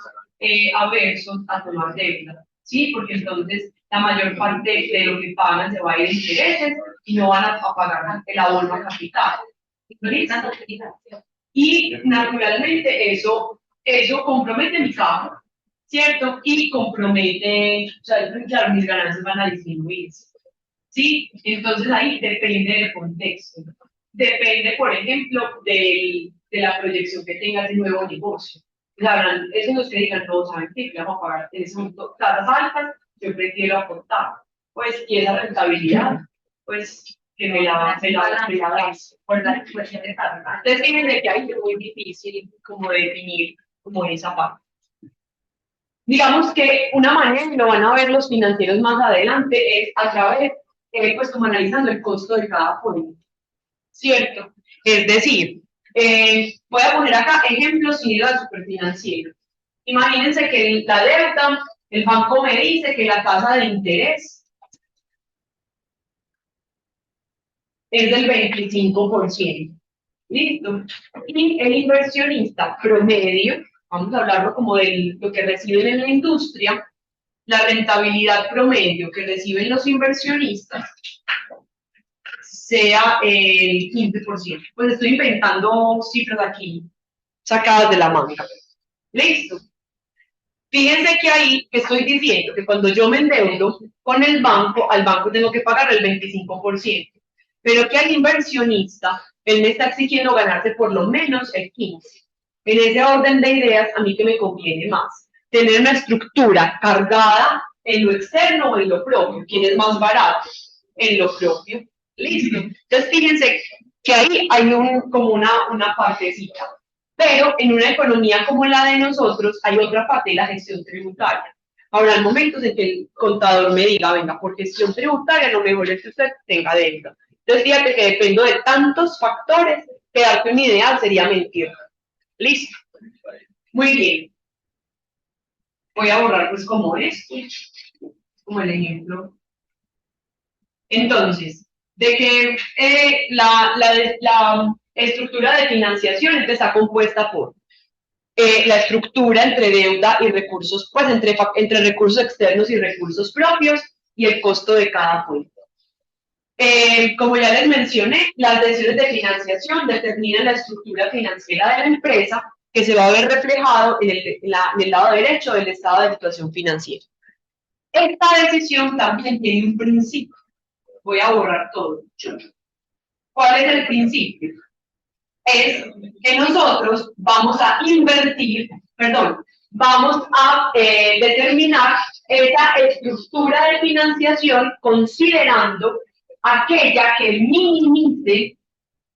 aversos a tomar deuda, ¿sí? Porque entonces la mayor parte de lo que pagan se va a ir en intereses y no van a pagar el abono a capital. ¿Listo? Y naturalmente eso compromete mi caja, ¿cierto? Y compromete, o sea, claro, mis ganancias van a disminuirse, ¿sí? Entonces ahí depende del contexto. Depende, por ejemplo, de la proyección que tenga el nuevo negocio. Sabrán, eso no es que digan, no, ¿saben qué? Vamos a pagar en ese momento tasas altas, yo prefiero aportar. Pues, y esa rentabilidad, pues, que me la por la expresión de tasas. Entonces, fíjense que ahí es muy difícil como definir como esa parte. Digamos que una manera, y lo van a ver los financieros más adelante, es a través pues como analizando el costo de cada cuenta, ¿cierto? Es decir, Voy a poner acá ejemplos sin al superfinanciero. Imagínense que la deuda, el banco me dice que la tasa de interés es del 25%. ¿Listo? Y el inversionista promedio, vamos a hablarlo como de lo que reciben en la industria, la rentabilidad promedio que reciben los inversionistas sea el 15%. Pues estoy inventando cifras aquí sacadas de la manga. Listo. Fíjense que ahí estoy diciendo que cuando yo me endeudo con el banco, al banco tengo que pagar el 25%, pero que al inversionista, él me está exigiendo ganarse por lo menos el 15%. En ese orden de ideas, a mí que me conviene más tener una estructura cargada en lo externo o en lo propio. ¿Quién es más barato? En lo propio. Listo. Entonces, fíjense que ahí hay como una partecita. Pero en una economía como la de nosotros hay otra parte de la gestión tributaria. Habrá momentos en que el contador me diga, venga, por gestión tributaria lo mejor es que usted tenga deuda. Entonces fíjate que dependo de tantos factores que darte un ideal sería mentir. Listo. Muy bien. Voy a borrar pues como esto, como el ejemplo. Entonces, de que la estructura de financiación está compuesta por la estructura entre deuda y recursos, pues entre recursos externos y recursos propios y el costo de cada cuenta. Como ya les mencioné, las decisiones de financiación determinan la estructura financiera de la empresa que se va a ver reflejado en el lado derecho del estado de situación financiera. Esta decisión también tiene un principio. Voy a borrar todo. ¿Cuál es el principio? Es que nosotros vamos a vamos a determinar esa estructura de financiación considerando aquella que minimice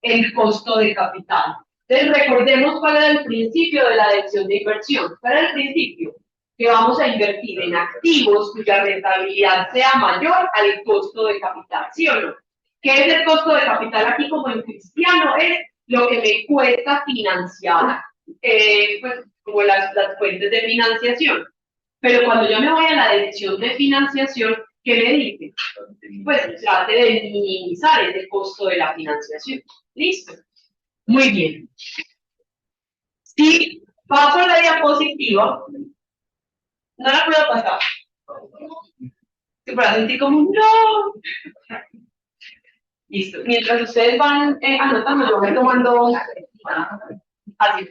el costo de capital. Entonces recordemos cuál era el principio de la decisión de inversión. ¿Cuál era el principio? Que vamos a invertir en activos cuya rentabilidad sea mayor al costo de capital, ¿sí o no? ¿Qué es el costo de capital aquí como en cristiano? Es lo que me cuesta financiar, pues como las fuentes de financiación. Pero cuando yo me voy a la decisión de financiación, ¿qué me dice? Pues trate de minimizar ese costo de la financiación. ¿Listo? Muy bien. Si paso a la diapositiva, no la puedo pasar. Se puede sentir como un no. Listo. Mientras ustedes van anotando, yo voy tomando. Así.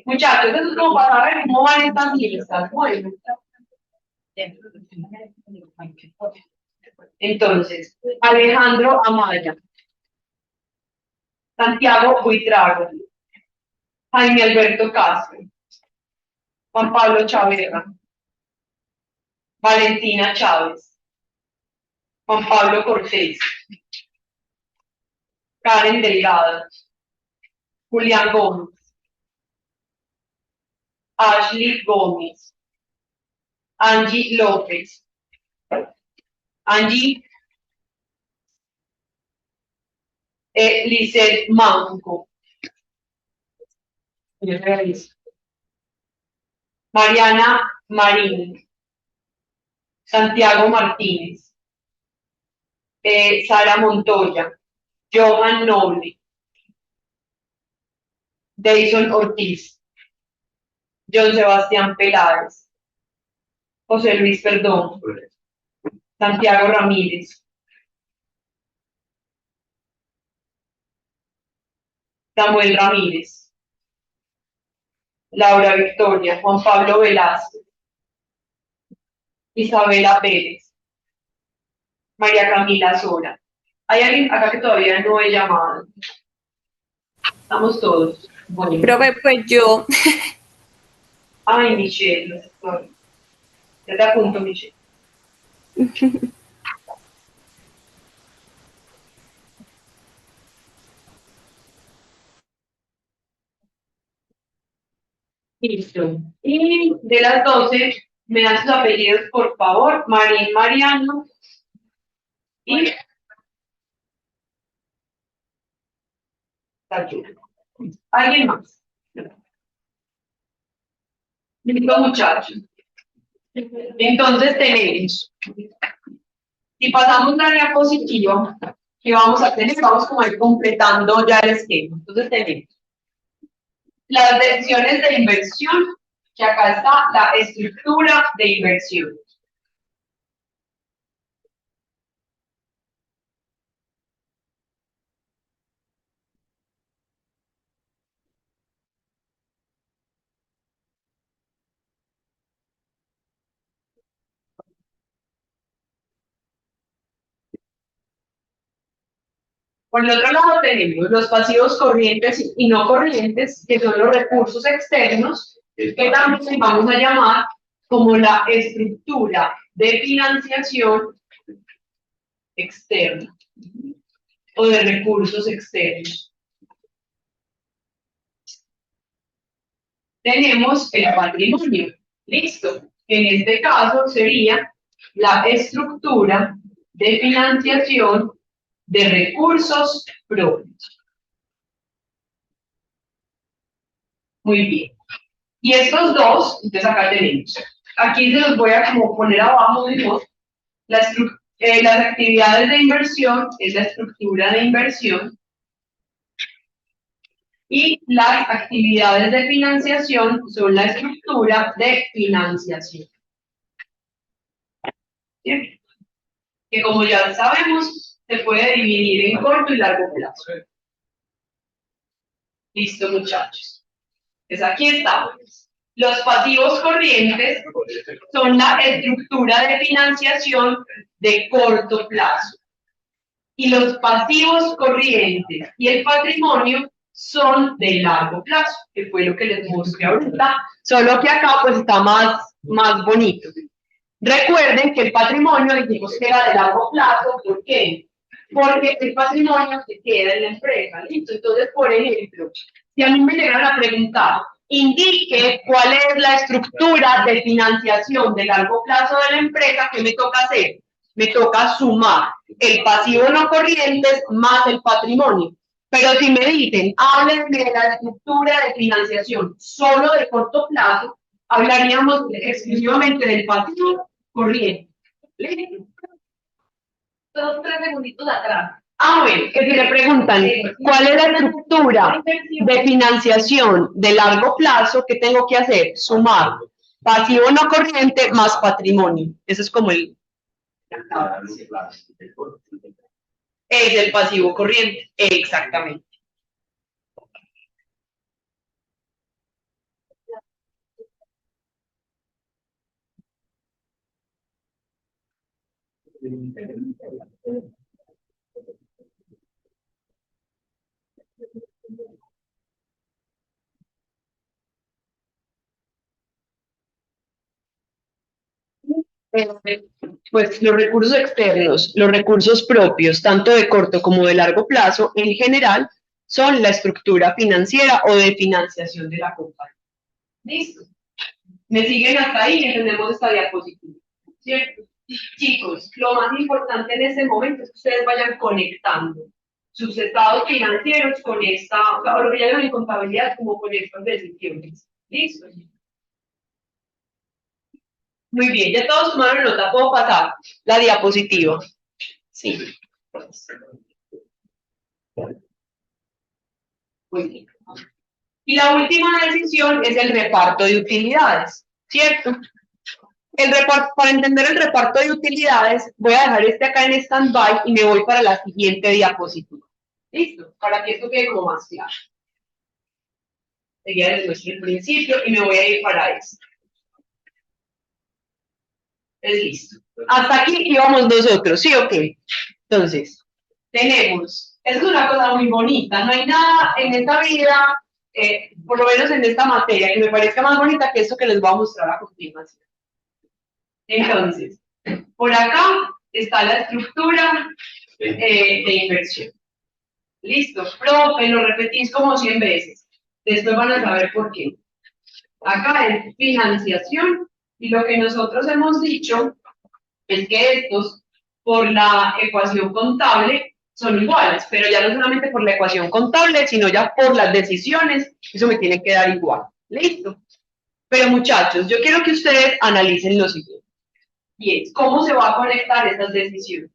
Muchachos, eso es como para ver cómo van estas listas. Bueno. Entonces, Alejandro Amaya, Santiago Buitrago, Jaime Alberto Castro, Juan Pablo Chaverra, Valentina Chávez, Juan Pablo Cortés, Karen Delgado, Julián Gómez, Ashley Gómez, Angie López, Angie Lizeth Manco, Mariana Marín, Santiago Martínez, Sara Montoya, Johan Noble, Deison Ortiz, John Sebastián Peláez, José Luis Perdón, Santiago Ramírez, Samuel Ramírez, Laura Victoria, Juan Pablo Velázquez, Isabela Pérez, María Camila Sora. Hay alguien acá que todavía no he llamado. Estamos todos. Bueno. Profe, pues yo. Ay, Michelle. Sorry. Ya te apunto, Michelle. Listo. Y de las 12, me das sus apellidos, por favor. Marín Mariano, Y ayuda. ¿Alguien más? Listo, muchachos. Entonces tenemos, si pasamos la diapositiva, ¿qué vamos a tener? Vamos como a ir completando ya el esquema. Entonces tenemos las decisiones de inversión, que acá está la estructura de inversión. Por el otro lado tenemos los pasivos corrientes y no corrientes, que son los recursos externos, que también vamos a llamar como la estructura de financiación externa o de recursos externos. Tenemos el patrimonio, listo. En este caso sería la estructura de financiación de recursos propios. Muy bien. Y estos dos, entonces acá tenemos. Aquí se los voy a como poner abajo mejor. Las actividades de inversión es la estructura de inversión. Y las actividades de financiación son la estructura de financiación. ¿Sí? Que como ya sabemos, se puede dividir en corto y largo plazo. Listo, muchachos. Pues aquí estamos. Los pasivos corrientes son la estructura de financiación de corto plazo. Y los pasivos corrientes y el patrimonio son de largo plazo, que fue lo que les mostré ahorita, solo que acá pues está más bonito. Recuerden que el patrimonio dijimos que era de largo plazo, ¿por qué? Porque el patrimonio se queda en la empresa, ¿listo? Entonces, por ejemplo, si a mí me llegan a preguntar, indique cuál es la estructura de financiación de largo plazo de la empresa, ¿qué me toca hacer? Me toca sumar el pasivo no corrientes más el patrimonio. Pero si me dicen, háblenme de la estructura de financiación solo de corto plazo, hablaríamos exclusivamente del pasivo corriente. ¿Listo? Todos 3 segunditos atrás. Bueno, que si le preguntan, ¿cuál es la estructura de financiación de largo plazo? ¿Qué tengo que hacer? Sumar pasivo no corriente más patrimonio. Eso es como el... Es el pasivo corriente, exactamente. Pues los recursos externos, los recursos propios, tanto de corto como de largo plazo, en general, son la estructura financiera o de financiación de la compañía. ¿Listo? ¿Me siguen hasta ahí? Entendemos esta diapositiva, ¿cierto? Chicos, lo más importante en este momento es que ustedes vayan conectando sus estados financieros con esta, o lo que llaman en contabilidad como con estas decisiones. ¿Listo? Muy bien, ya todos tomaron nota, puedo pasar la diapositiva. Sí. Muy bien. Y la última decisión es el reparto de utilidades, ¿cierto? Para entender el reparto de utilidades, voy a dejar este acá en stand-by y me voy para la siguiente diapositiva. ¿Listo? Para que esto quede como más claro. Seguía desde el principio y me voy a ir para esto. Es listo. Hasta aquí íbamos nosotros, ¿sí o qué? Entonces, tenemos, es una cosa muy bonita, no hay nada en esta vida, por lo menos en esta materia, que me parezca más bonita que esto que les voy a mostrar a continuación. Entonces, por acá está la estructura de inversión. Listo, profe, lo repetís como 100 veces. Después van a saber por qué. Acá es financiación y lo que nosotros hemos dicho es que estos por la ecuación contable son iguales, pero ya no solamente por la ecuación contable, sino ya por las decisiones, eso me tiene que dar igual. ¿Listo? Pero muchachos, yo quiero que ustedes analicen lo siguiente. Y es, ¿cómo se va a conectar estas decisiones?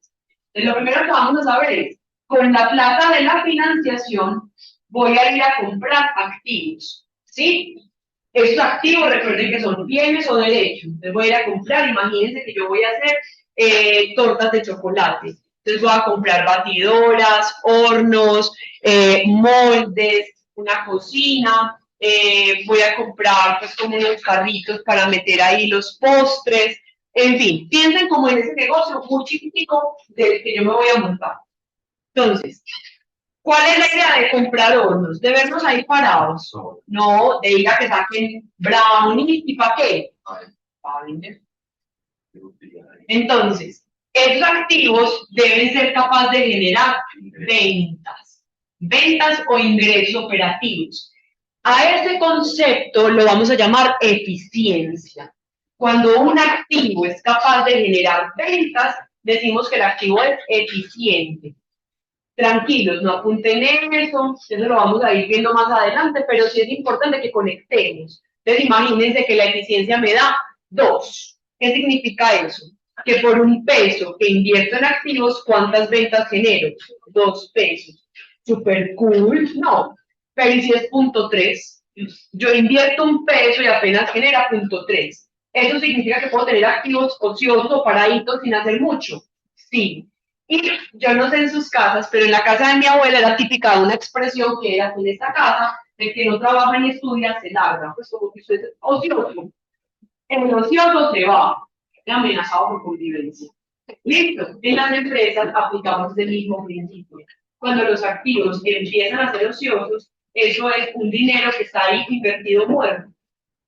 Entonces, lo primero que vamos a saber es, con la plata de la financiación, voy a ir a comprar activos, ¿sí? Estos activos, recuerden que son bienes o derechos. Entonces voy a ir a comprar, imagínense que yo voy a hacer tortas de chocolate. Entonces voy a comprar batidoras, hornos, moldes, una cocina, voy a comprar pues como unos carritos para meter ahí los postres. En fin, piensen como en ese negocio muy chiquitico del que yo me voy a montar. Entonces, ¿cuál es la idea de comprar hornos? ¿De vernos ahí parados? No, de ir a que saquen brownies y ¿para qué? Para vender. Entonces, esos activos deben ser capaces de generar ventas o ingresos operativos. A ese concepto lo vamos a llamar eficiencia. Cuando un activo es capaz de generar ventas, decimos que el activo es eficiente. Tranquilos, no apunten en eso lo vamos a ir viendo más adelante, pero sí es importante que conectemos. Entonces, imagínense que la eficiencia me da 2. ¿Qué significa eso? Que por un peso que invierto en activos, ¿cuántas ventas genero? 2 pesos. Super cool, no. Pero ¿y si es 0.3? Yo invierto un peso y apenas genera 0.3. ¿Eso significa que puedo tener activos ociosos o paraditos sin hacer mucho? Sí. Y yo no sé en sus casas, pero en la casa de mi abuela era típica de una expresión que era en esta casa, de que no trabaja ni estudia, se larga. Pues como que usted es ocioso. El ocioso se va, amenazado por convivencia. Listo. En las empresas aplicamos el mismo principio. Cuando los activos empiezan a ser ociosos, eso es un dinero que está ahí invertido muerto.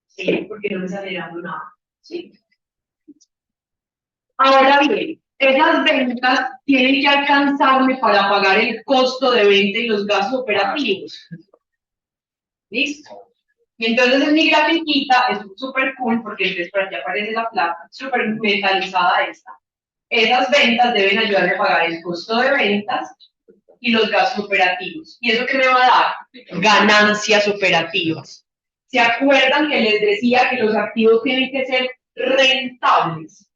¿Sí? Porque no me está generando nada. ¿Sí? Ahora bien, esas ventas tienen que alcanzarme para pagar el costo de venta y los gastos operativos. ¿Listo? Y entonces en mi grafiquita es súper cool porque entonces por aquí aparece la plata, súper metalizada esta. Esas ventas deben ayudarme a pagar el costo de ventas y los gastos operativos. ¿Y eso qué me va a dar? Ganancias operativas. ¿Se acuerdan que les decía que los activos tienen que ser rentables?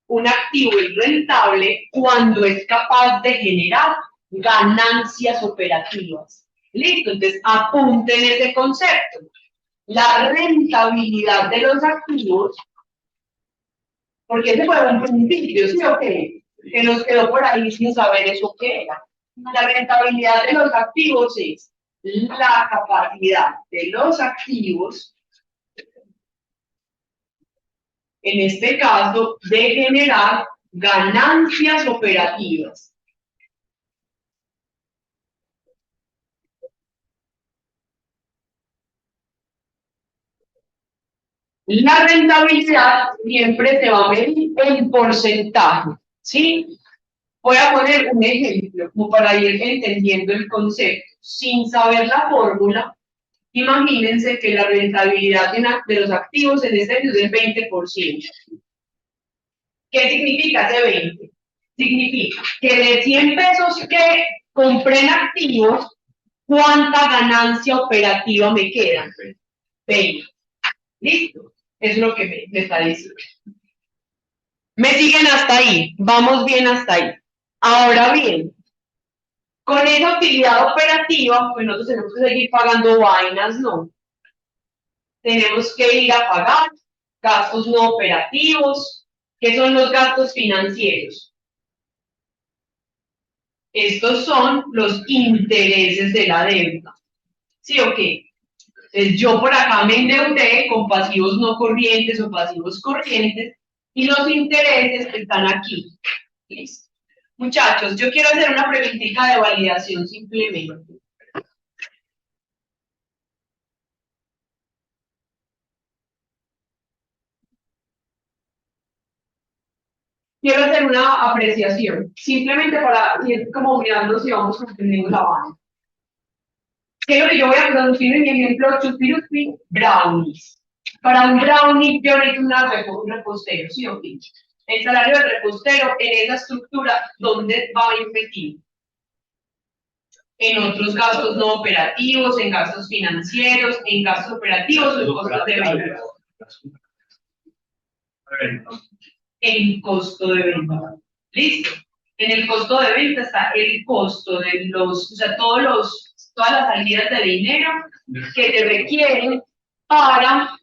Un activo es rentable cuando es capaz de generar ganancias operativas. Listo, entonces apunten ese concepto. La rentabilidad de los activos, porque ese fue un principio, ¿sí o qué? Que nos quedó por ahí sin saber eso qué era. La rentabilidad de los activos es la capacidad de los activos, en este caso, de generar ganancias operativas. La rentabilidad siempre se va a medir en porcentaje, ¿sí? Voy a poner un ejemplo, como para ir entendiendo el concepto. Sin saber la fórmula, imagínense que la rentabilidad de los activos en este es del 20%. ¿Qué significa ese 20? Significa que de 100 pesos que compré en activos, ¿cuánta ganancia operativa me queda? 20. ¿Listo? Es lo que me está diciendo. ¿Me siguen hasta ahí? Vamos bien hasta ahí. Ahora bien, con esa utilidad operativa, pues nosotros tenemos que seguir pagando vainas, ¿no? Tenemos que ir a pagar gastos no operativos. ¿Qué son los gastos financieros? Estos son los intereses de la deuda. ¿Sí o qué? Entonces yo por acá me endeudé con pasivos no corrientes o pasivos corrientes y los intereses están aquí. ¿Listo? Muchachos, yo quiero hacer una preguntita de validación simplemente. Quiero hacer una apreciación, simplemente para ir como mirando si vamos comprendiendo la base. ¿Qué es lo que yo voy a producir en mi ejemplo? Chupirupi, brownies. Para un brownie yo necesito un repostero, ¿sí o qué? el salario del repostero en esa estructura, ¿dónde va a ir metido? En otros gastos no operativos, en gastos financieros, en gastos operativos o en costos de venta. En costo de venta. ¿Listo? En el costo de venta está el costo de los, o sea, todas las salidas de dinero que te requieren para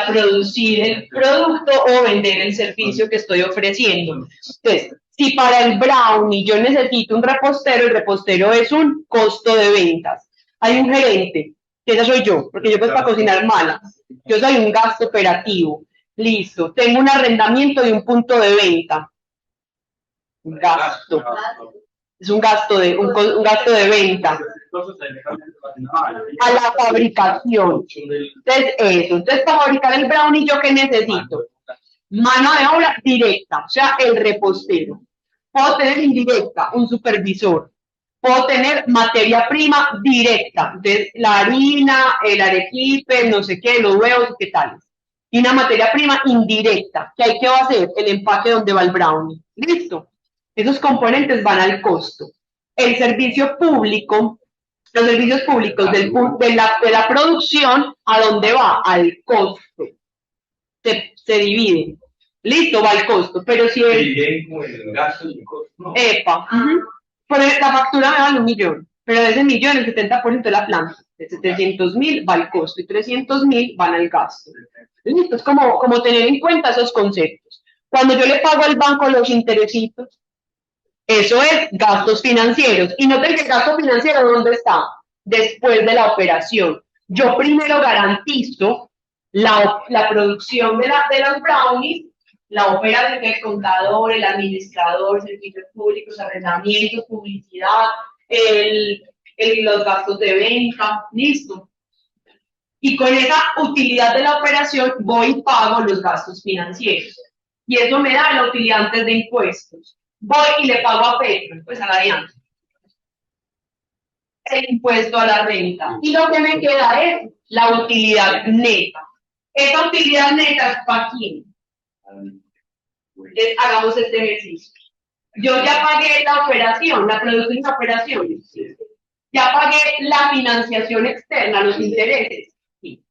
producir el producto o vender el servicio que estoy ofreciendo. Entonces, si para el brownie yo necesito un repostero, el repostero es un costo de ventas. Hay un gerente, que esa soy yo, porque yo pues para cocinar mala. Yo soy un gasto operativo. Listo. Tengo un arrendamiento de un punto de venta. Un gasto. Es un gasto un gasto de venta. A la fabricación. Entonces, eso. Entonces, para fabricar el brownie, ¿yo qué necesito? Mano de obra directa, o sea, el repostero. Puedo tener indirecta, un supervisor. Puedo tener materia prima directa, entonces la harina, el arequipe, no sé qué, los huevos, qué tal. Y una materia prima indirecta, que hay que hacer el empaque donde va el brownie. ¿Listo? Esos componentes van al costo. El servicio público, los servicios públicos de la producción, ¿a dónde va? Al costo. Se divide. Listo, va al costo. Pero si el gasto y costo. No. Epa. Por la factura me vale 1 millón, pero de ese millón el 70% de la planta. De 700.000 va al costo y 300.000 van al gasto. Listo, es como tener en cuenta esos conceptos. Cuando yo le pago al banco los interesitos, eso es gastos financieros. Y noten que el gasto financiero, ¿dónde está? Después de la operación. Yo primero garantizo la producción de los brownies, la operación del contador, el administrador, servicios públicos, arrendamientos, publicidad, los gastos de venta, listo. Y con esa utilidad de la operación voy y pago los gastos financieros. Y eso me da la utilidad antes de impuestos. Voy y le pago a Petro, pues a la de antes, el impuesto a la renta. Y lo que me queda es la utilidad neta. Esa utilidad neta es para quién. Entonces, hagamos este ejercicio. Yo ya pagué la operación, la producción de la operación. Ya pagué la financiación externa, los intereses. Sí.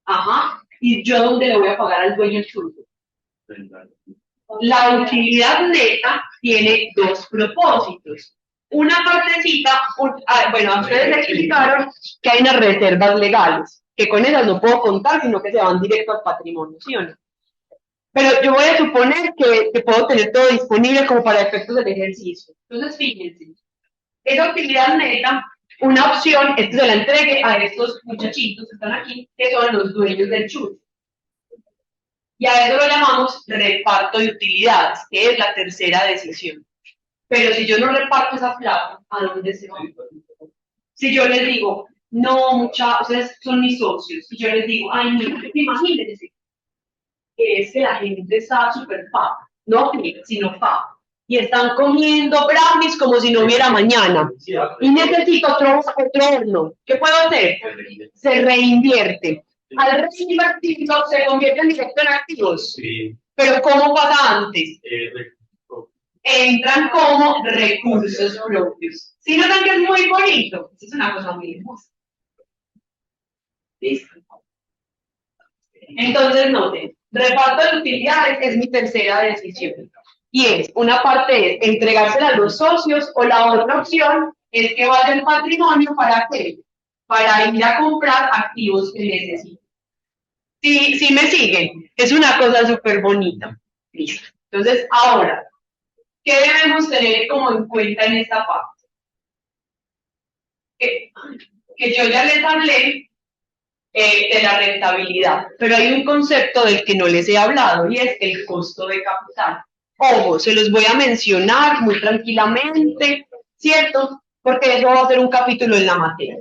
Ajá. ¿Y yo dónde le voy a pagar al dueño el surco? La utilidad neta tiene dos propósitos. Una partecita, bueno, a ustedes les explicaron que hay unas reservas legales, que con esas no puedo contar, sino que se van directo al patrimonio, ¿sí o no? Pero yo voy a suponer que puedo tener todo disponible como para efectos del ejercicio. Entonces, fíjense, esa utilidad neta, una opción es que se la entregue a estos muchachitos que están aquí, que son los dueños del churro. Y a eso lo llamamos reparto de utilidades, que es la tercera decisión. Pero si yo no reparto esa plata, ¿a dónde se va? Si yo les digo, no, muchachos, ustedes son mis socios, y yo les digo, ay, mira, imagínense, es que la gente está súper paga, no sino paga. Y están comiendo brownies como si no hubiera mañana. Y necesito otro horno. ¿Qué puedo hacer? Se reinvierte. Al reinvertirlo se convierte en directo en activos. Sí. Pero ¿cómo pasa antes? Entran como recursos propios. ¿Sí notan que es muy bonito? Es una cosa muy hermosa. ¿Listo? Entonces, noten, reparto de utilidades es mi tercera decisión. Y es, una parte es entregársela a los socios, o la otra opción es que vaya el patrimonio, ¿para qué? Para ir a comprar activos que necesito. Si me siguen, es una cosa súper bonita. Listo. Entonces, ahora, ¿qué debemos tener como en cuenta en esta parte? Que yo ya les hablé de la rentabilidad, pero hay un concepto del que no les he hablado y es el costo de capital. Ojo, se los voy a mencionar muy tranquilamente, ¿cierto? Porque eso va a ser un capítulo en la materia.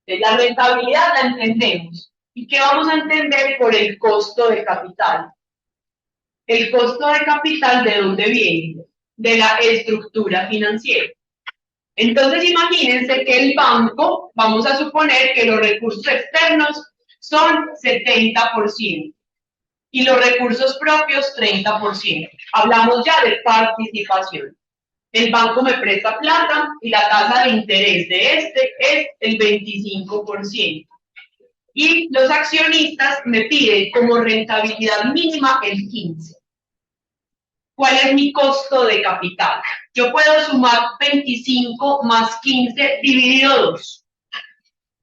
Entonces, la rentabilidad la entendemos. ¿Y qué vamos a entender por el costo de capital? El costo de capital, ¿de dónde viene? De la estructura financiera. Entonces, imagínense que el banco, vamos a suponer que los recursos externos son 70%. y los recursos propios 30%. Hablamos ya de participación. El banco me presta plata y la tasa de interés de este es el 25%. Y los accionistas me piden como rentabilidad mínima el 15%. ¿Cuál es mi costo de capital? Yo puedo sumar 25 más 15 dividido 2.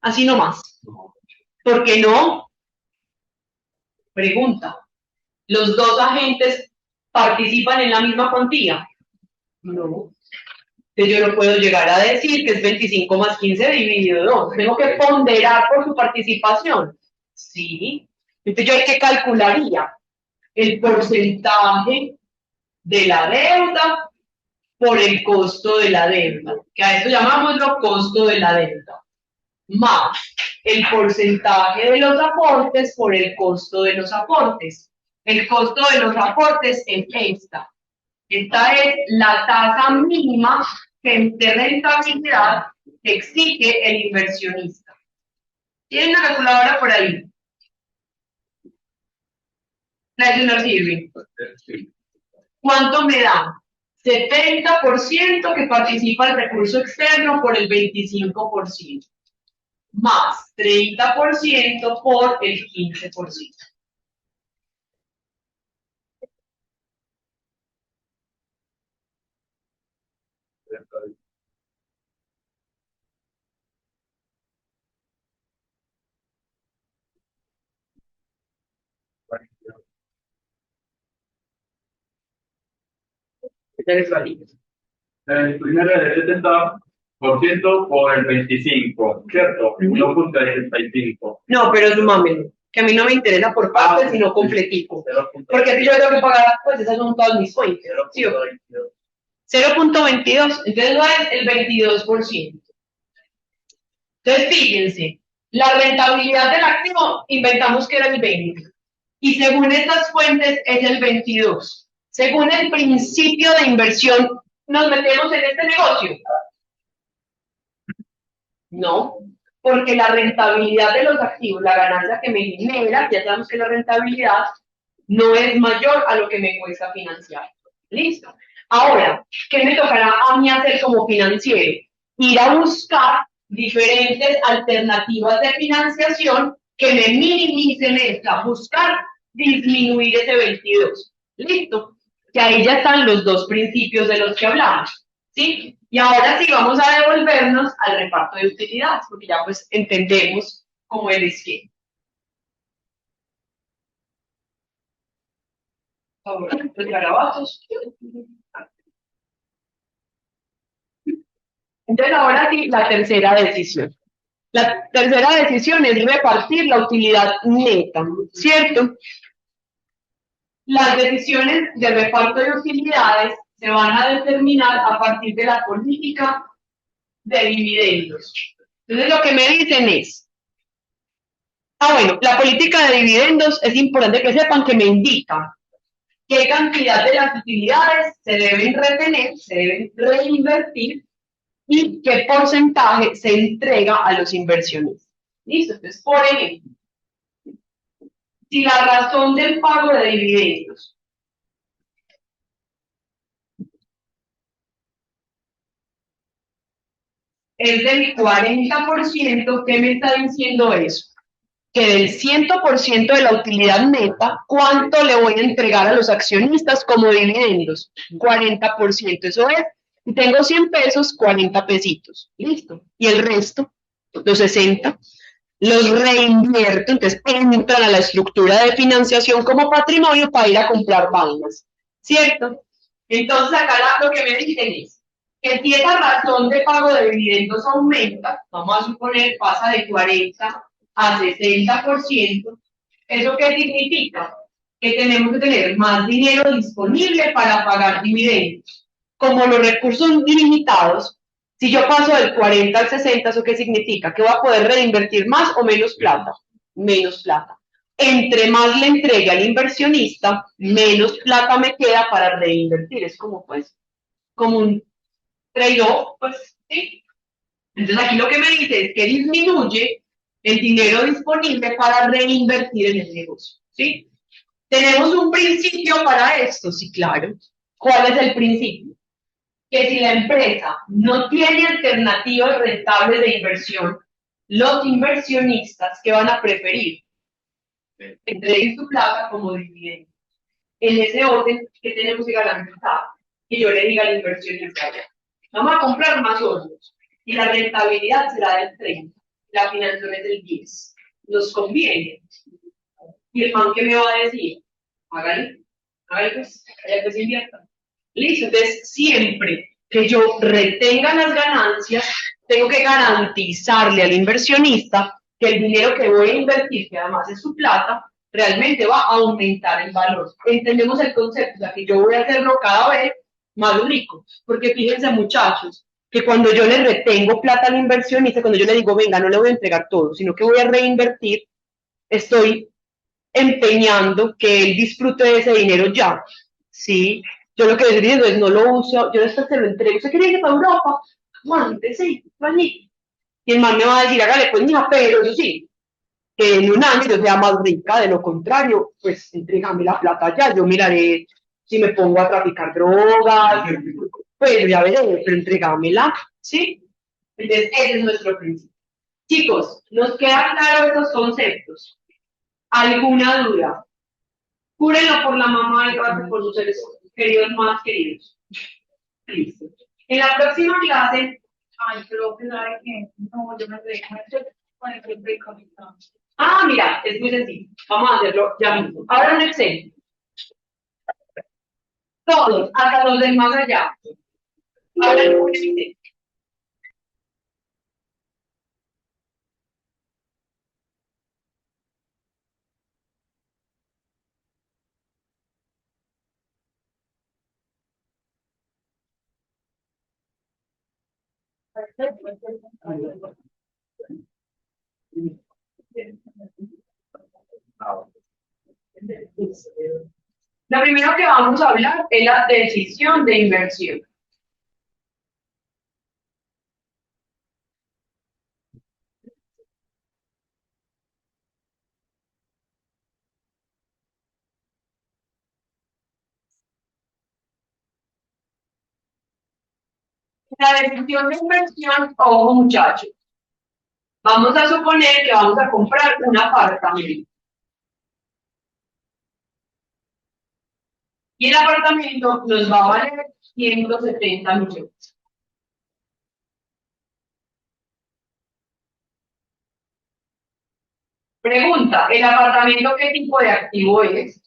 Así nomás. ¿Por qué no? Pregunta. ¿Los dos agentes participan en la misma cuantía? No. Entonces yo no puedo llegar a decir que es 25 más 15 dividido 2. Tengo que ponderar por su participación. Sí. Entonces yo ¿qué calcularía? El porcentaje de la deuda por el costo de la deuda, que a esto llamámoslo costo de la deuda, más el porcentaje de los aportes por el costo de los aportes. El costo de los aportes es esta. Esta es la tasa mínima de rentabilidad que exige el inversionista. ¿Tienen una calculadora por ahí? La de sirve. ¿Cuánto me da? 70% que participa el recurso externo por el 25%, más 30% por el 15%. El primero es el 70% por el 25, ¿cierto? 1.65. No, pero sumámelo, que a mí no me interesa por partes, sino completico. Porque si yo tengo que pagar, pues esas son todas mis fuentes. ¿Sí? 0.22, entonces no es el 22%. Entonces fíjense, la rentabilidad del activo inventamos que era el 20%. Y según estas fuentes es el 22%. Según el principio de inversión, ¿nos metemos en este negocio? No, porque la rentabilidad de los activos, la ganancia que me genera, ya sabemos que la rentabilidad no es mayor a lo que me cuesta financiar. ¿Listo? Ahora, ¿qué me tocará a mí hacer como financiero? Ir a buscar diferentes alternativas de financiación que me minimicen esta, buscar disminuir ese 22. ¿Listo? Que ahí ya están los dos principios de los que hablamos. ¿Sí? Y ahora sí vamos a devolvernos al reparto de utilidades, porque ya pues entendemos cómo es el esquema. Ahora, los garabatos. Entonces ahora sí, la tercera decisión. La tercera decisión es repartir la utilidad neta, ¿cierto? Las decisiones de reparto de utilidades se van a determinar a partir de la política de dividendos. Entonces lo que me dicen es, bueno, la política de dividendos es importante que sepan que me indica qué cantidad de las utilidades se deben retener, se deben reinvertir y qué porcentaje se entrega a los inversionistas. ¿Listo? Entonces, por ejemplo, si la razón del pago de dividendos es del 40%, ¿qué me está diciendo eso? Que del 100% de la utilidad neta, ¿cuánto le voy a entregar a los accionistas como dividendos? 40%, eso es. Si tengo 100 pesos, 40 pesitos. Listo. Y el resto, los 60, los reinvierto, entonces entran a la estructura de financiación como patrimonio para ir a comprar vainas. ¿Cierto? Entonces acá lo que me dicen es que si esa razón de pago de dividendos aumenta, vamos a suponer pasa de 40 a 60%, ¿eso qué significa? Que tenemos que tener más dinero disponible para pagar dividendos. Como los recursos son limitados, si yo paso del 40 al 60, ¿eso qué significa? Que voy a poder reinvertir más o menos plata. Menos plata. Entre más le entregue al inversionista, menos plata me queda para reinvertir. Es como pues, como un trade-off, pues, ¿sí? Entonces aquí lo que me dice es que disminuye el dinero disponible para reinvertir en el negocio, ¿sí? ¿Tenemos un principio para esto? Sí, claro. ¿Cuál es el principio? Que si la empresa no tiene alternativas rentables de inversión, los inversionistas que van a preferir entreguen su plata como dividendo. En ese orden que tenemos que garantizar, que yo le diga al inversionista, vamos a comprar más hornos y la rentabilidad será del 30, la financiación es del 10. Nos conviene. Y el man que me va a decir, hágale, hágale pues invierta. Listo, entonces siempre que yo retenga las ganancias, tengo que garantizarle al inversionista que el dinero que voy a invertir, que además es su plata, realmente va a aumentar el valor. Entendemos el concepto, o sea, que yo voy a hacerlo cada vez más rico, porque fíjense muchachos, que cuando yo le retengo plata al inversionista, cuando yo le digo, venga, no le voy a entregar todo, sino que voy a reinvertir, estoy empeñando que él disfrute de ese dinero ya, ¿sí? Yo lo que estoy diciendo es, no lo uso, yo después te lo entrego, ¿usted quería ir para Europa? Mande, sí, vení. Y el man me va a decir, hágale pues, mija, pero eso sí, que en un año yo sea más rica, de lo contrario, pues entrégame la plata ya, yo miraré si me pongo a traficar drogas, pues ya veré, pero entrégamela, ¿sí? Entonces, ese es nuestro principio. Chicos, ¿nos quedan claros estos conceptos? ¿Alguna duda? Júrenlo por la mamá y por sus seres queridos más queridos. Listo. En la próxima clase, Ay, pero que sabe que no, yo me dejo con el break-up. mira, es muy sencillo. Vamos a hacerlo ya mismo. Ahora un Excel. Todos, hasta los del más allá. Ahora un Excel. Lo primero que vamos a hablar es la decisión de inversión. La decisión de inversión, ojo muchachos, vamos a suponer que vamos a comprar un apartamento. Y el apartamento nos va a valer 170 millones. Pregunta, ¿el apartamento qué tipo de activo es?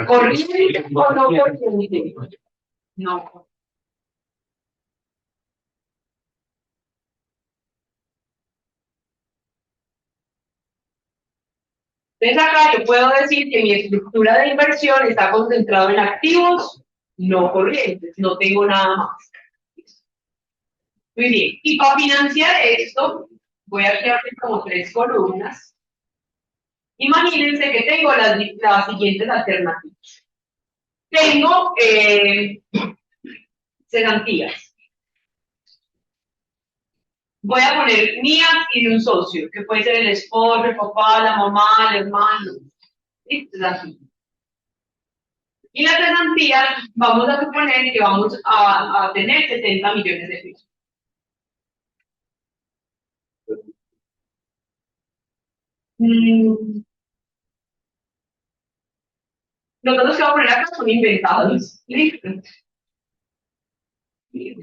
¿Corriente o no corriente? No. Entonces acá yo puedo decir que mi estructura de inversión está concentrada en activos no corrientes, no tengo nada más. Muy bien, y para financiar esto, voy a crear como 3 columnas. Imagínense que tengo las siguientes alternativas. Tengo cesantías. Voy a poner mías y de un socio, que puede ser el esposo, el papá, la mamá, el hermano. Esto es así. Y la cesantía, vamos a suponer que vamos a tener 70 millones de pesos. Los datos que voy a poner acá son inventados. ¿Listo? Y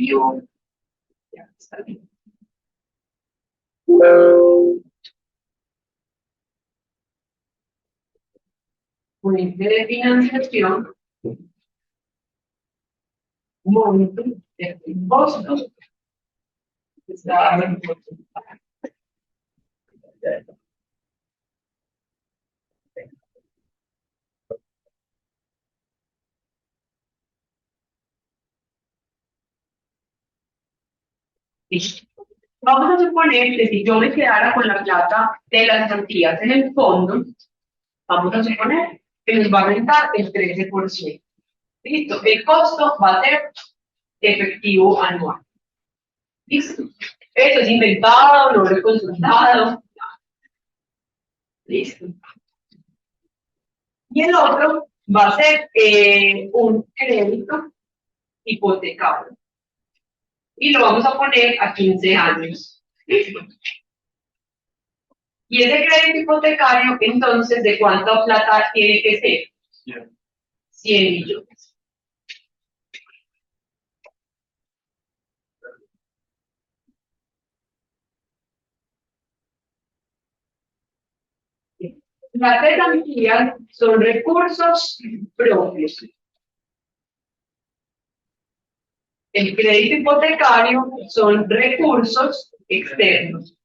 yo, ya está bien. Fuente de financiación, monto de impuestos, está listo. Vamos a suponer que si yo me quedara con la plata de las cesantías en el fondo, vamos a suponer que nos va a aumentar el 13%. Listo, el costo va a ser efectivo anual. Listo. Eso es inventado, no lo he consultado. Listo. Y el otro va a ser un crédito hipotecario. Y lo vamos a poner a 15 años. ¿Listo? Y ese crédito hipotecario, entonces, ¿de cuánta plata tiene que ser? 100 millones. Las cesantías son recursos propios. El crédito hipotecario son recursos externos.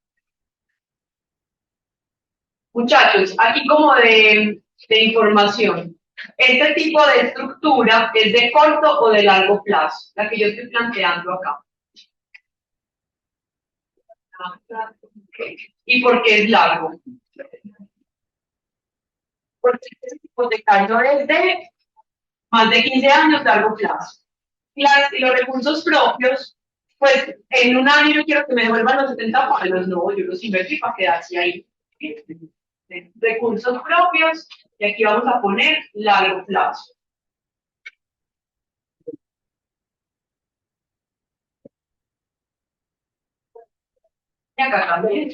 Muchachos, aquí como de información. Este tipo de estructura es de corto o de largo plazo, la que yo estoy planteando acá. ¿Y por qué es largo? Porque el hipotecario es de más de 15 años, largo plazo. Y los recursos propios, pues en un año yo quiero que me devuelvan los 70 palos, no, yo los invertí para quedarse ahí. Recursos propios, y aquí vamos a poner largo plazo. Y acá también.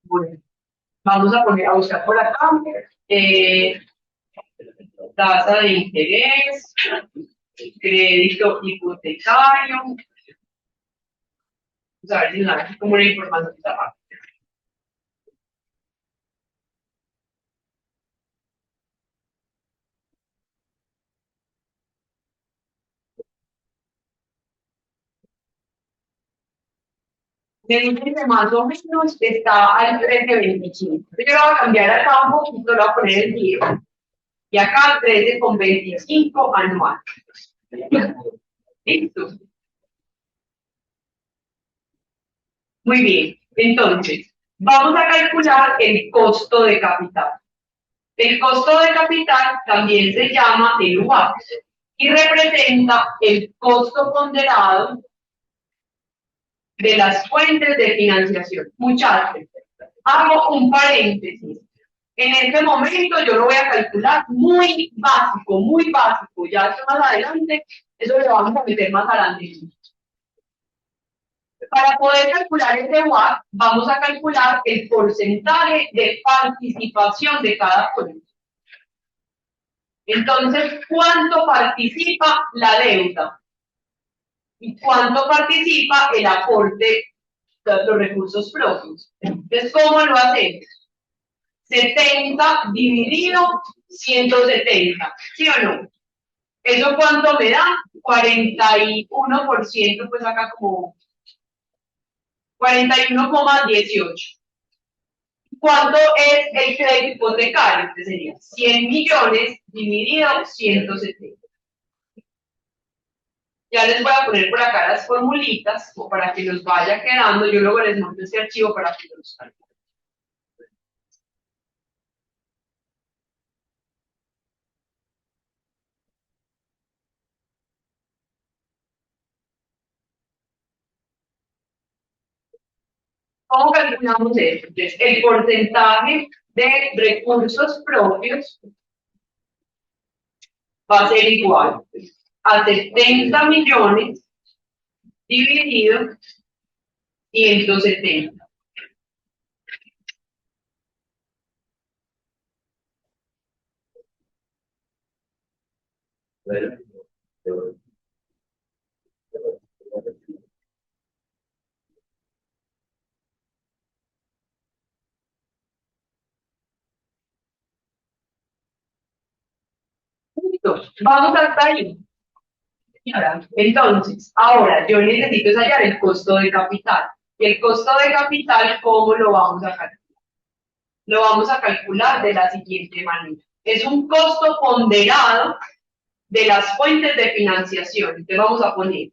Bueno, vamos a poner a buscar por acá tasa de interés, crédito hipotecario. Vamos a ver si nos da como una información está rápida. Me dicen que más o menos está al 13.25. Yo lo voy a cambiar acá un poquito, lo voy a poner el día. Y acá 13,25 anual. Listo. Muy bien. Entonces, vamos a calcular el costo de capital. El costo de capital también se llama el WACC y representa el costo ponderado de las fuentes de financiación. Muchachos, hago un paréntesis. En este momento yo lo voy a calcular muy básico. Ya esto más adelante, eso lo vamos a meter más adelante. Para poder calcular ese WACC, vamos a calcular el porcentaje de participación de cada fuente. Entonces, ¿cuánto participa la deuda? ¿Y cuánto participa el aporte de los recursos propios? Entonces, ¿cómo lo hacemos? 70 dividido 170, ¿sí o no? ¿Eso cuánto me da? 41%, pues acá como 41,18. ¿Cuánto es el crédito hipotecario? Este sería 100 millones dividido 170. Ya les voy a poner por acá las formulitas, o para que nos vaya quedando. Yo luego les monto este archivo para que los calculen. ¿Cómo calculamos esto? Entonces, el porcentaje de recursos propios va a ser igual a 70 millones dividido 170. Listo. Vamos hasta ahí. Entonces, ahora yo necesito hallar el costo de capital. Y el costo de capital, ¿cómo lo vamos a calcular? Lo vamos a calcular de la siguiente manera. Es un costo ponderado de las fuentes de financiación. Entonces vamos a poner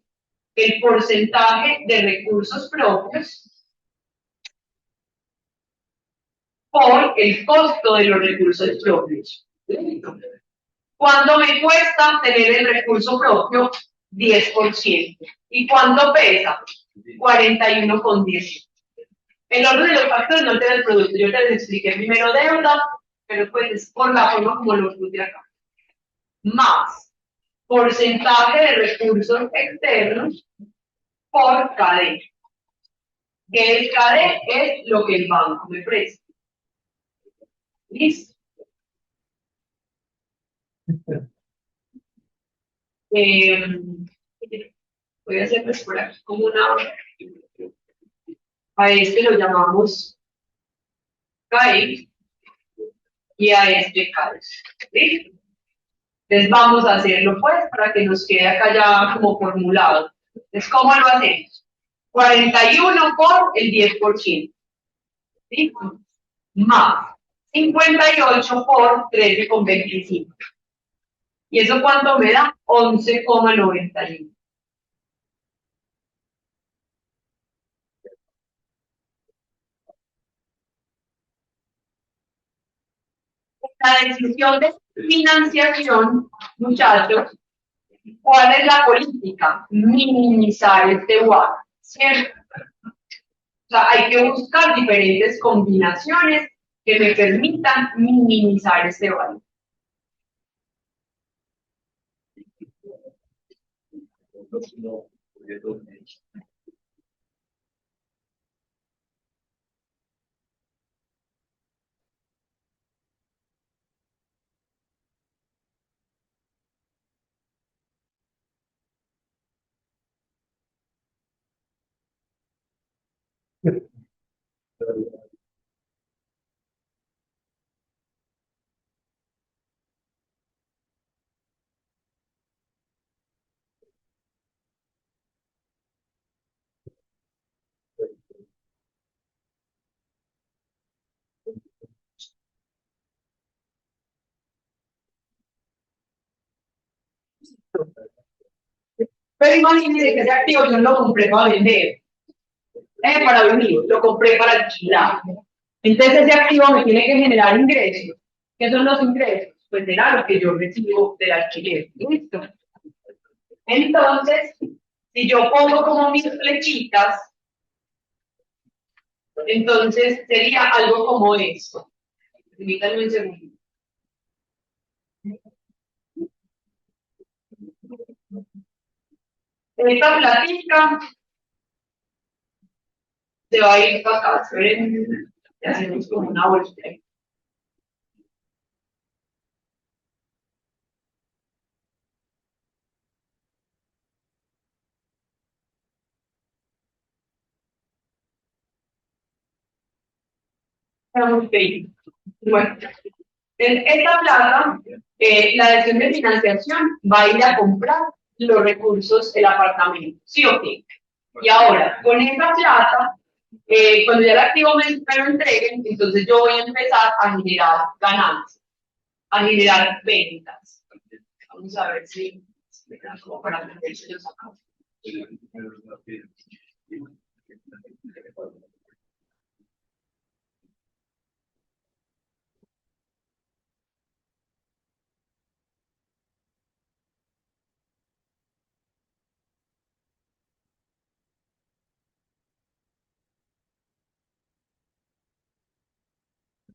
el porcentaje de recursos propios por el costo de los recursos propios. ¿Cuánto me cuesta tener el recurso propio? 10%. ¿Y cuánto pesa? 41,10. El orden de los factores no te da el producto. Yo te expliqué primero deuda, pero pues es por la forma como lo puse acá. Más porcentaje de recursos externos por cadena. Que el CADE es lo que el banco me presta. ¿Listo? Voy a hacer pues por aquí como una. A este lo llamamos CAE y a este CADE. ¿Listo? Entonces vamos a hacerlo pues para que nos quede acá ya como formulado. Entonces, ¿cómo lo hacemos? 41 por el 10%. ¿Listo? Más 58 por 13,25. ¿Y eso cuánto me da? 11,91. La decisión de financiación, muchachos, ¿cuál es la política? Minimizar este WAC, ¿cierto? O sea, hay que buscar diferentes combinaciones que me permitan minimizar este valor. Pero imagínense que ese activo yo no lo compré para vender, para vivir, lo compré para alquilar. Entonces ese activo me tiene que generar ingresos. ¿Qué son los ingresos? Pues será lo que yo recibo del alquiler. ¿Listo? Entonces, si yo pongo como mis flechitas, entonces sería algo como esto. Permítanme un segundo. Esta platica se va a ir para acá. Esperen, hacemos como una vuelta. Ok. Bueno, en esta plata, la decisión de financiación va a ir a comprar los recursos del apartamento, ¿sí o qué? Y ahora, con esta plata, cuando ya el activo me lo entreguen, entonces yo voy a empezar a generar ganancias, a generar ventas. Vamos a ver si como para aprenderse los acá.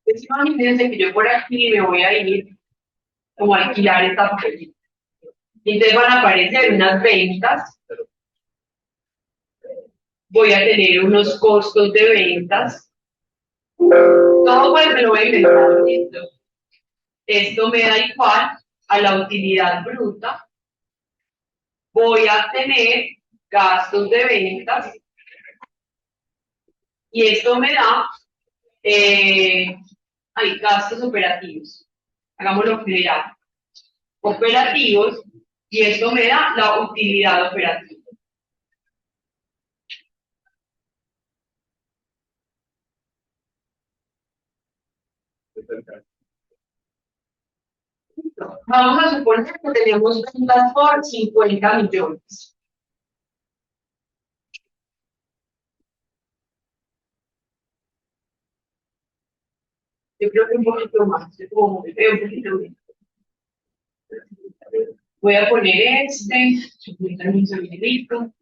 Entonces, imagínense que yo por aquí me voy a ir como a alquilar esta pared. Y entonces van a aparecer unas ventas. Voy a tener unos costos de ventas. Todo pues me lo voy a inventar. ¿Listo? Esto me da igual a la utilidad bruta. Voy a tener gastos de ventas. Y esto me da gastos operativos. Hagámoslo general. Operativos. Y esto me da la utilidad operativa. Vamos a suponer que tenemos ventas por 50 millones. Yo creo que un poquito más, yo como muy feo, un poquito más. Voy a poner un segundito.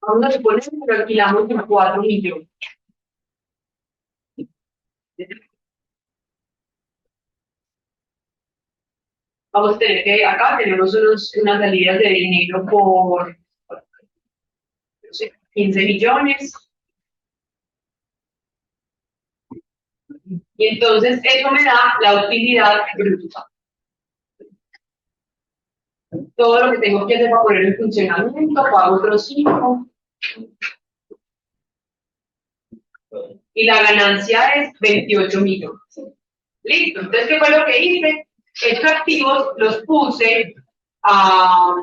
Vamos a suponer que lo alquilamos por 4 millones. Vamos a tener que, acá tenemos unas salidas de dinero por, no sé, 15 millones. Y entonces eso me da la utilidad bruta. Todo lo que tengo que hacer para poner en funcionamiento, pago otros 5. Y la ganancia es 28 millones. Listo. Entonces, ¿qué fue lo que hice? Estos activos los puse a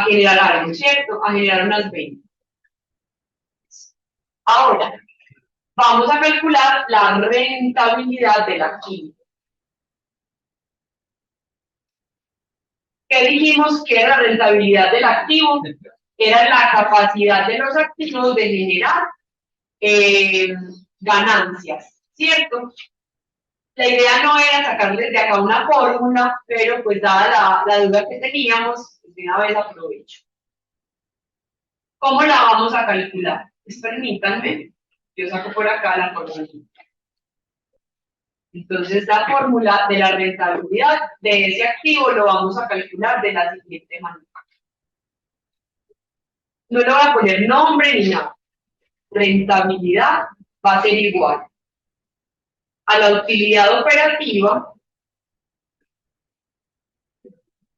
generar algo, ¿cierto? A generar unas ventas. Ahora, vamos a calcular la rentabilidad del activo. ¿Qué dijimos que era la rentabilidad del activo? Era la capacidad de los activos de generar ganancias, ¿cierto? La idea no era sacar desde acá una fórmula, pero pues dada la duda que teníamos, pues de una vez aprovecho. ¿Cómo la vamos a calcular? Pues permítanme, yo saco por acá la fórmula. Entonces la fórmula de la rentabilidad de ese activo lo vamos a calcular de la siguiente manera. No le voy a poner nombre ni nada. Rentabilidad va a ser igual a la utilidad operativa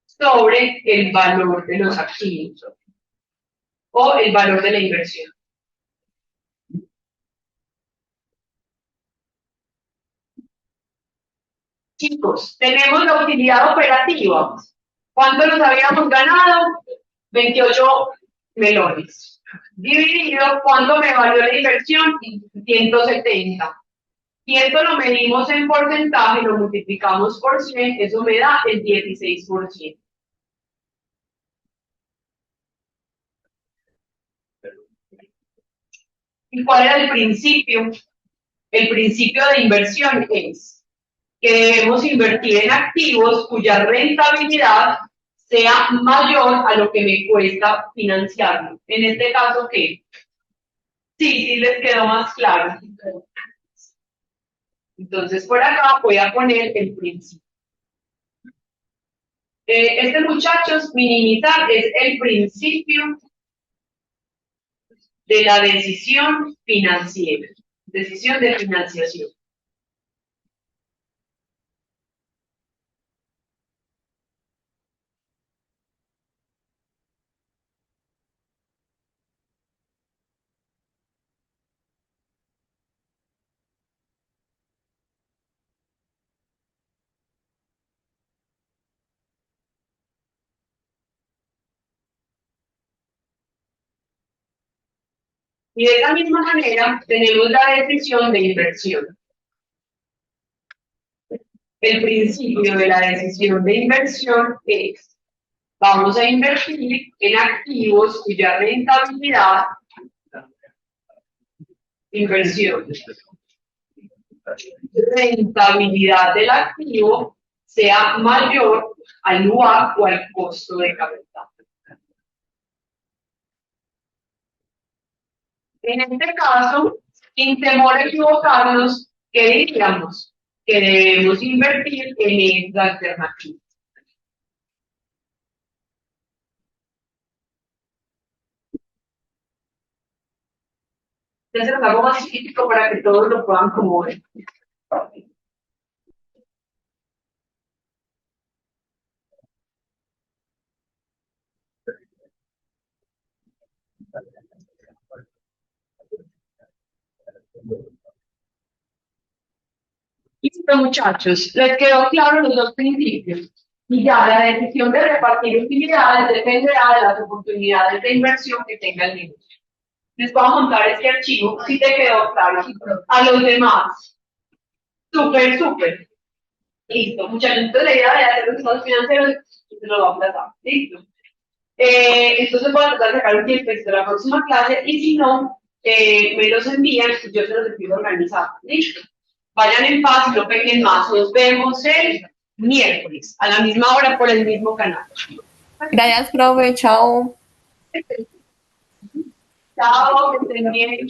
sobre el valor de los activos o el valor de la inversión. Chicos, tenemos la utilidad operativa. ¿Cuánto nos habíamos ganado? 28 melones. Dividido, ¿cuánto me valió la inversión? 170. Si esto lo medimos en porcentaje, lo multiplicamos por 100, eso me da el 16%. ¿Y cuál era el principio? El principio de inversión es que debemos invertir en activos cuya rentabilidad sea mayor a lo que me cuesta financiarlo. En este caso, ¿qué? Sí, les quedó más claro. Entonces, por acá voy a poner el principio. Muchachos, minimizar es el principio de la decisión financiera, decisión de financiación. Y de esa misma manera tenemos la decisión de inversión. El principio de la decisión de inversión es, vamos a invertir en activos cuya rentabilidad, inversión, rentabilidad del activo sea mayor al UAC o al costo de capital. En este caso, sin temor a equivocarnos, ¿qué diríamos? Que debemos invertir en esta alternativa. Entonces lo hago más chiquitico para que todos lo puedan como ver. Listo, muchachos, les quedó claro los dos principios. Y ya la decisión de repartir utilidades dependerá de las oportunidades de inversión que tenga el negocio. Les voy a montar este archivo, si te quedó claro. A los demás. Súper, súper. Listo, muchachos. Entonces la idea de hacer los estados financieros se lo va a aplazar. Listo. Entonces voy a tratar de sacar un tiempo de la próxima clase y si no, me los envían y yo se los empiezo a organizar. ¿Listo? Vayan en paz y no pequen más. Nos vemos el miércoles a la misma hora por el mismo canal. Gracias, profe. Chao. Chao, que estén bien.